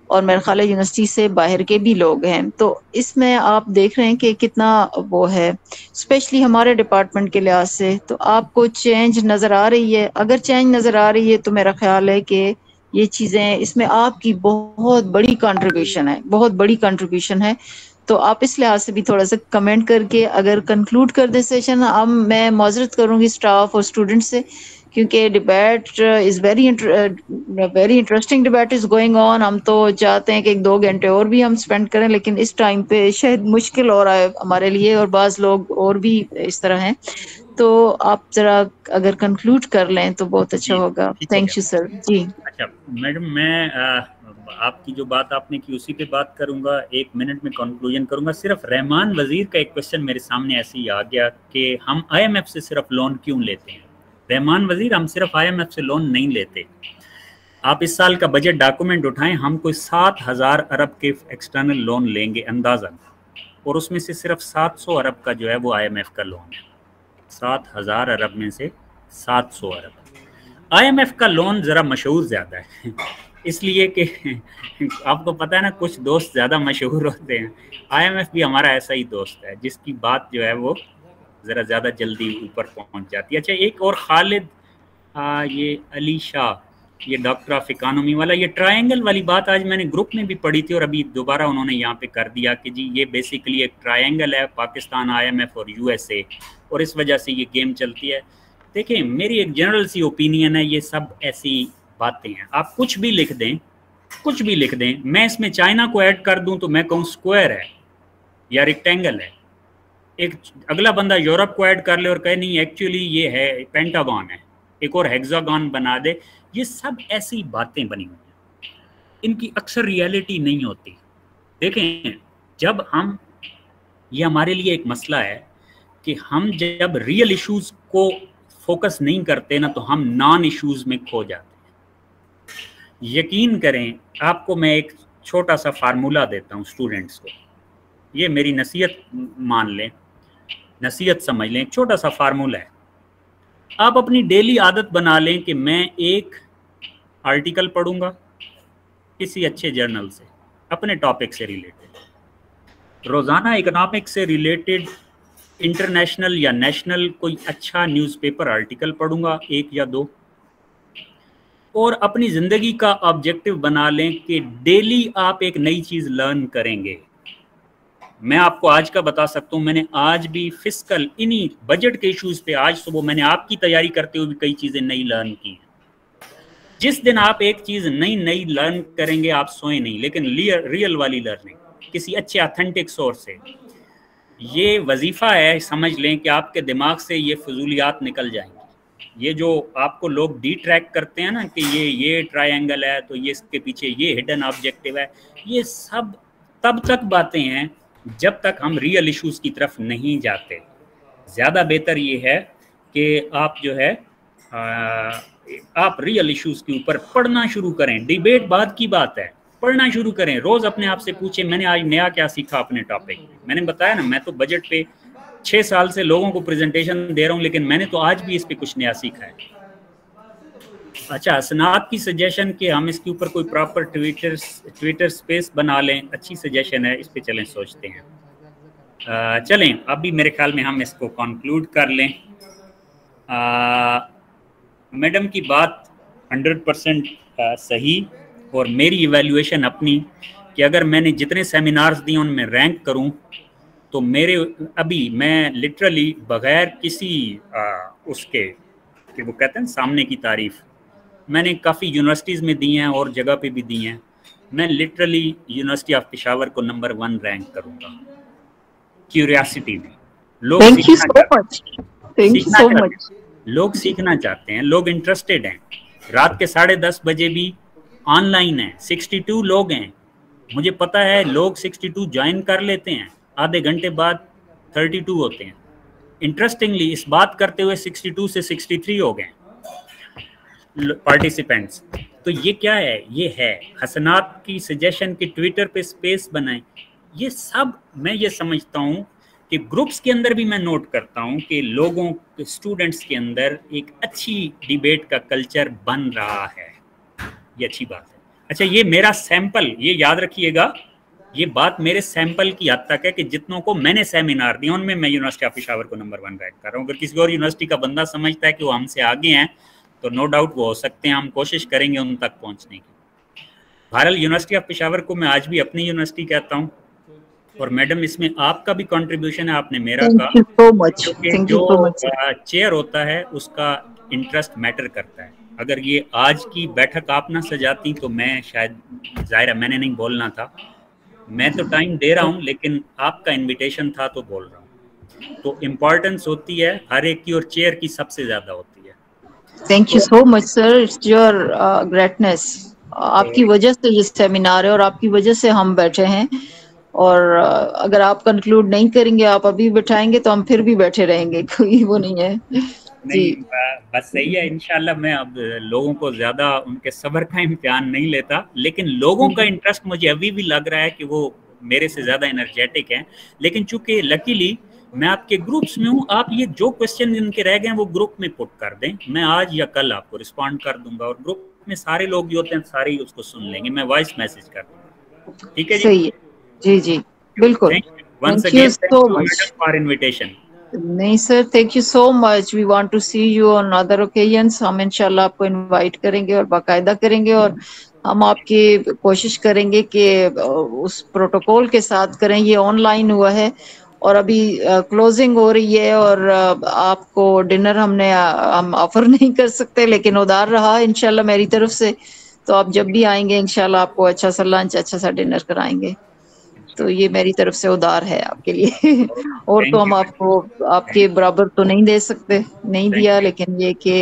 और मेरे ख्याल है यूनिवर्सिटी से बाहर के भी लोग हैं। तो इसमें आप देख रहे हैं कि कितना वो है, स्पेशली हमारे डिपार्टमेंट के लिहाज से। तो आपको चेंज नज़र आ रही है? अगर चेंज नज़र आ रही है तो मेरा ख्याल है कि ये चीज़ें, इसमें आपकी बहुत बड़ी कंट्रीब्यूशन है, बहुत बड़ी कंट्रीब्यूशन है। तो आप इस लिहाज से भी थोड़ा सा कमेंट करके अगर कंक्लूड कर दे सेशन। अब मैं माजरत करूँगी स्टाफ और स्टूडेंट से, क्योंकि debate is very interesting debate is going on. हम तो चाहते हैं कि 1-2 घंटे और भी हम स्पेंड करें, लेकिन इस टाइम पे शायद मुश्किल हो रहा है हमारे लिए और बाज़ लोग और भी इस तरह हैं। तो आप ज़रा अगर कंक्लूड कर लें तो बहुत अच्छा होगा। थैंक यू सर जी। अच्छा मैडम, मैं आपकी जो बात आपने की उसी पे बात करूंगा, 1 मिनट में कंक्लूजन करूंगा। सिर्फ रहमान वजीर का एक क्वेश्चन मेरे सामने ऐसे ही आ गया कि हम IMF से सिर्फ लोन क्यों लेते हैं। रहमान वजीर, हम सिर्फ IMF से लोन नहीं लेते। आप इस साल का बजट डॉक्यूमेंट उठाएं, हम कोई 7,000 अरब के एक्सटर्नल लोन लेंगे अंदाज़न, और उसमें से सिर्फ 700 अरब का जो है वो IMF का लोन है। 7,000 अरब में से 700 अरब। IMF का लोन ज़रा मशहूर ज़्यादा है इसलिए कि आपको पता है ना, कुछ दोस्त ज़्यादा मशहूर होते हैं। IMF भी हमारा ऐसा ही दोस्त है जिसकी बात जो है वो ज़रा ज़्यादा जल्दी ऊपर पहुंच जाती है। अच्छा, एक और खालिद ये अली शाह, ये डॉक्टर ऑफ इकोनॉमी वाला, ये ट्रायंगल वाली बात आज मैंने ग्रुप में भी पढ़ी थी और अभी दोबारा उन्होंने यहाँ पे कर दिया कि जी ये बेसिकली एक ट्रायंगल है, पाकिस्तान, IMF और USA, और इस वजह से ये गेम चलती है। देखिए मेरी एक जनरल सी ओपिनियन है, ये सब ऐसी बातें हैं। आप कुछ भी लिख दें, कुछ भी लिख दें, मैं इसमें चाइना को ऐड कर दूं तो मैं कहूँ स्क्वायर है या रेक्टेंगल है, एक अगला बंदा यूरोप को ऐड कर ले और कहे नहीं एक्चुअली ये है पेंटागन है, एक और हेक्सागन बना दे। ये सब ऐसी बातें बनी हुई हैं, इनकी अक्सर रियलिटी नहीं होती। देखें जब हम, ये हमारे लिए एक मसला है कि हम जब रियल इश्यूज को फोकस नहीं करते ना तो हम नॉन इश्यूज में खो जाते हैं। यकीन करें, आपको मैं एक छोटा सा फार्मूला देता हूँ स्टूडेंट्स को, ये मेरी नसीहत मान लें, नसीहत समझ लें, एक छोटा सा फार्मूला है। आप अपनी डेली आदत बना लें कि मैं एक आर्टिकल पढ़ूंगा किसी अच्छे जर्नल से अपने टॉपिक से रिलेटेड, रोज़ाना इकोनॉमिक्स से रिलेटेड इंटरनेशनल या नेशनल कोई अच्छा न्यूज़पेपर आर्टिकल पढ़ूंगा, 1 या 2, और अपनी ज़िंदगी का ऑब्जेक्टिव बना लें कि डेली आप एक नई चीज़ लर्न करेंगे। मैं आपको आज का बता सकता हूँ, मैंने आज भी फिस्कल इन्हीं बजट के इश्यूज़ पे आज सुबह मैंने आपकी तैयारी करते हुए भी कई चीज़ें नई लर्न की हैं। जिस दिन आप एक चीज़ नई लर्न करेंगे आप सोए नहीं, लेकिन रियल वाली लर्निंग किसी अच्छे ऑथेंटिक सोर्स से, ये वजीफ़ा है, समझ लें कि आपके दिमाग से ये फजूलियात निकल जाएंगी। ये जो आपको लोग डिट्रैक्ट करते हैं ना कि ये ट्रायंगल है तो ये इसके पीछे ये हिडन ऑब्जेक्टिव है, ये सब तब तक बातें हैं जब तक हम रियल इश्यूज़ की तरफ नहीं जाते। ज़्यादा बेहतर ये है कि आप जो है आप रियल इश्यूज़ के ऊपर पढ़ना शुरू करें। डिबेट बाद की बात है, पढ़ना शुरू करें। रोज़ अपने आप से पूछें मैंने आज नया क्या सीखा अपने टॉपिक में। मैंने बताया ना, मैं तो बजट पे 6 साल से लोगों को प्रेजेंटेशन दे रहा हूँ, लेकिन मैंने तो आज भी इस पे कुछ नया सीखा है। अच्छा, हसनात की सजेशन कि हम इसके ऊपर कोई प्रॉपर ट्विटर स्पेस बना लें, अच्छी सजेशन है, इस पे चलें सोचते हैं। चलें अभी मेरे ख्याल में हम इसको कंक्लूड कर लें। मैडम की बात 100% सही, और मेरी इवैल्यूएशन अपनी कि अगर मैंने जितने सेमिनार्स दिए उनमें रैंक करूं तो मेरे अभी मैं लिटरली बगैर किसी उसके कि वो कहते हैं सामने की तारीफ, मैंने काफ़ी यूनिवर्सिटीज़ में दी हैं और जगह पे भी दी हैं, मैं लिटरली यूनिवर्सिटी ऑफ पेशावर को नंबर 1 रैंक करूंगा क्यूरियोसिटी में। लोग सीखना चाहते हैं, लोग इंटरेस्टेड हैं। रात के 10:30 बजे भी ऑनलाइन है, 62 लोग हैं। मुझे पता है लोग 62 ज्वाइन कर लेते हैं, आधे घंटे बाद 32 होते हैं। इंटरेस्टिंगली इस बात करते हुए 62 से 63 हो गए पार्टिसिपेंट्स। तो ये क्या है? ये है हसनात की सजेशन कि ट्विटर पे स्पेस बनाएं। ये सब मैं ये समझता हूँ कि ग्रुप्स के अंदर भी मैं नोट करता हूँ कि लोगों स्टूडेंट्स के अंदर एक अच्छी डिबेट का कल्चर बन रहा है, ये अच्छी बात है। अच्छा, ये मेरा सैंपल, ये याद रखिएगा, ये बात मेरे सैंपल की हद तक है कि जितनों को मैंने सेमिनार दिए उनमें मैं यूनिवर्सिटी ऑफ पेशावर को नंबर 1 रैंक कर रहा हूँ। अगर किसी और यूनिवर्सिटी का बंदा समझता है कि वो हमसे आगे हैं तो नो डाउट वो हो सकते हैं, हम कोशिश करेंगे उन तक पहुँचने की। बहरहाल यूनिवर्सिटी ऑफ पेशावर को मैं आज भी अपनी यूनिवर्सिटी कहता हूँ, और मैडम इसमें आपका भी कंट्रीब्यूशन है, आपने मेरा का, जो चेयर होता है उसका इंटरेस्ट मैटर करता है। अगर ये आज की बैठक आप ना सजाती तो मैं शायद, जाहिर है मैंने नहीं बोलना था, मैं तो टाइम दे रहा हूँ लेकिन आपका इनविटेशन था तो बोल रहा हूँ। तो इम्पोर्टेंस होती है हर एक की, और चेयर की सबसे ज्यादा होती है। Thank you so much sir, it's your greatness. आपकी वजह से ये सेमिनार है और आपकी वजह से हम बैठे हैं, और अगर आप कंक्लूड नहीं करेंगे, आप अभी बैठाएंगे तो हम फिर भी बैठे रहेंगे, कोई वो नहीं है। नहीं, बस सही है। इंशाल्लाह मैं अब लोगों को ज्यादा उनके सब्र का इम्तिहान नहीं लेता, लेकिन लोगों का इंटरेस्ट मुझे अभी भी लग रहा है कि वो मेरे से ज्यादा एनर्जेटिक हैं। लेकिन चूंकि लकीली मैं आपके ग्रुप्स में हूँ, आप ये जो क्वेश्चन जिनके रह गए हैं वो ग्रुप में पुट कर दें, मैं आज या कल आपको रिस्पॉन्ड कर दूंगा, और ग्रुप में सारे लोग जो होते हैं सारे ही उसको सुन लेंगे, मैं वॉइस मैसेज कर दूंगा। ठीक है जी? सही है जी, बिल्कुल। Once again, thank you, madam, for invitation. नहीं sir, thank you so much, we want to see you on other occasions. हम इंशाल्लाह आपको इनवाइट करेंगे और बाकायदा करेंगे, और हम आपकी कोशिश करेंगे कि उस प्रोटोकॉल के साथ करें। ये ऑनलाइन हुआ है और अभी क्लोजिंग हो रही है, और आपको डिनर हम ऑफर नहीं कर सकते, लेकिन उधार रहा इंशाल्लाह मेरी तरफ से। तो आप जब भी आएंगे इंशाल्लाह आपको अच्छा सा लंच, अच्छा सा डिनर कराएंगे। तो ये मेरी तरफ से उधार है आपके लिए। और तो थैंक हम यू, आपको आपके थैंक यू, बराबर तो नहीं दे सकते, नहीं थैंक दिया, यू, लेकिन ये कि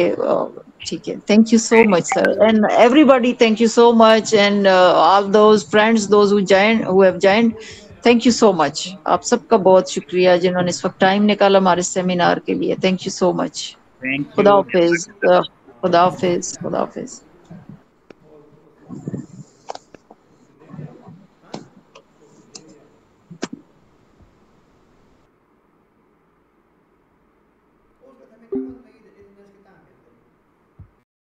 ठीक है। Thank you so much sir, and everybody thank you so much, and all those friends those who have joined, thank you so much. आप सबका बहुत शुक्रिया जिन्होंने इस वक्त टाइम निकाला हमारे सेमिनार के लिए। Thank you so much. Thank खुदा यू। हाफिज, खुदा हाफिज, खुदा हाफिज।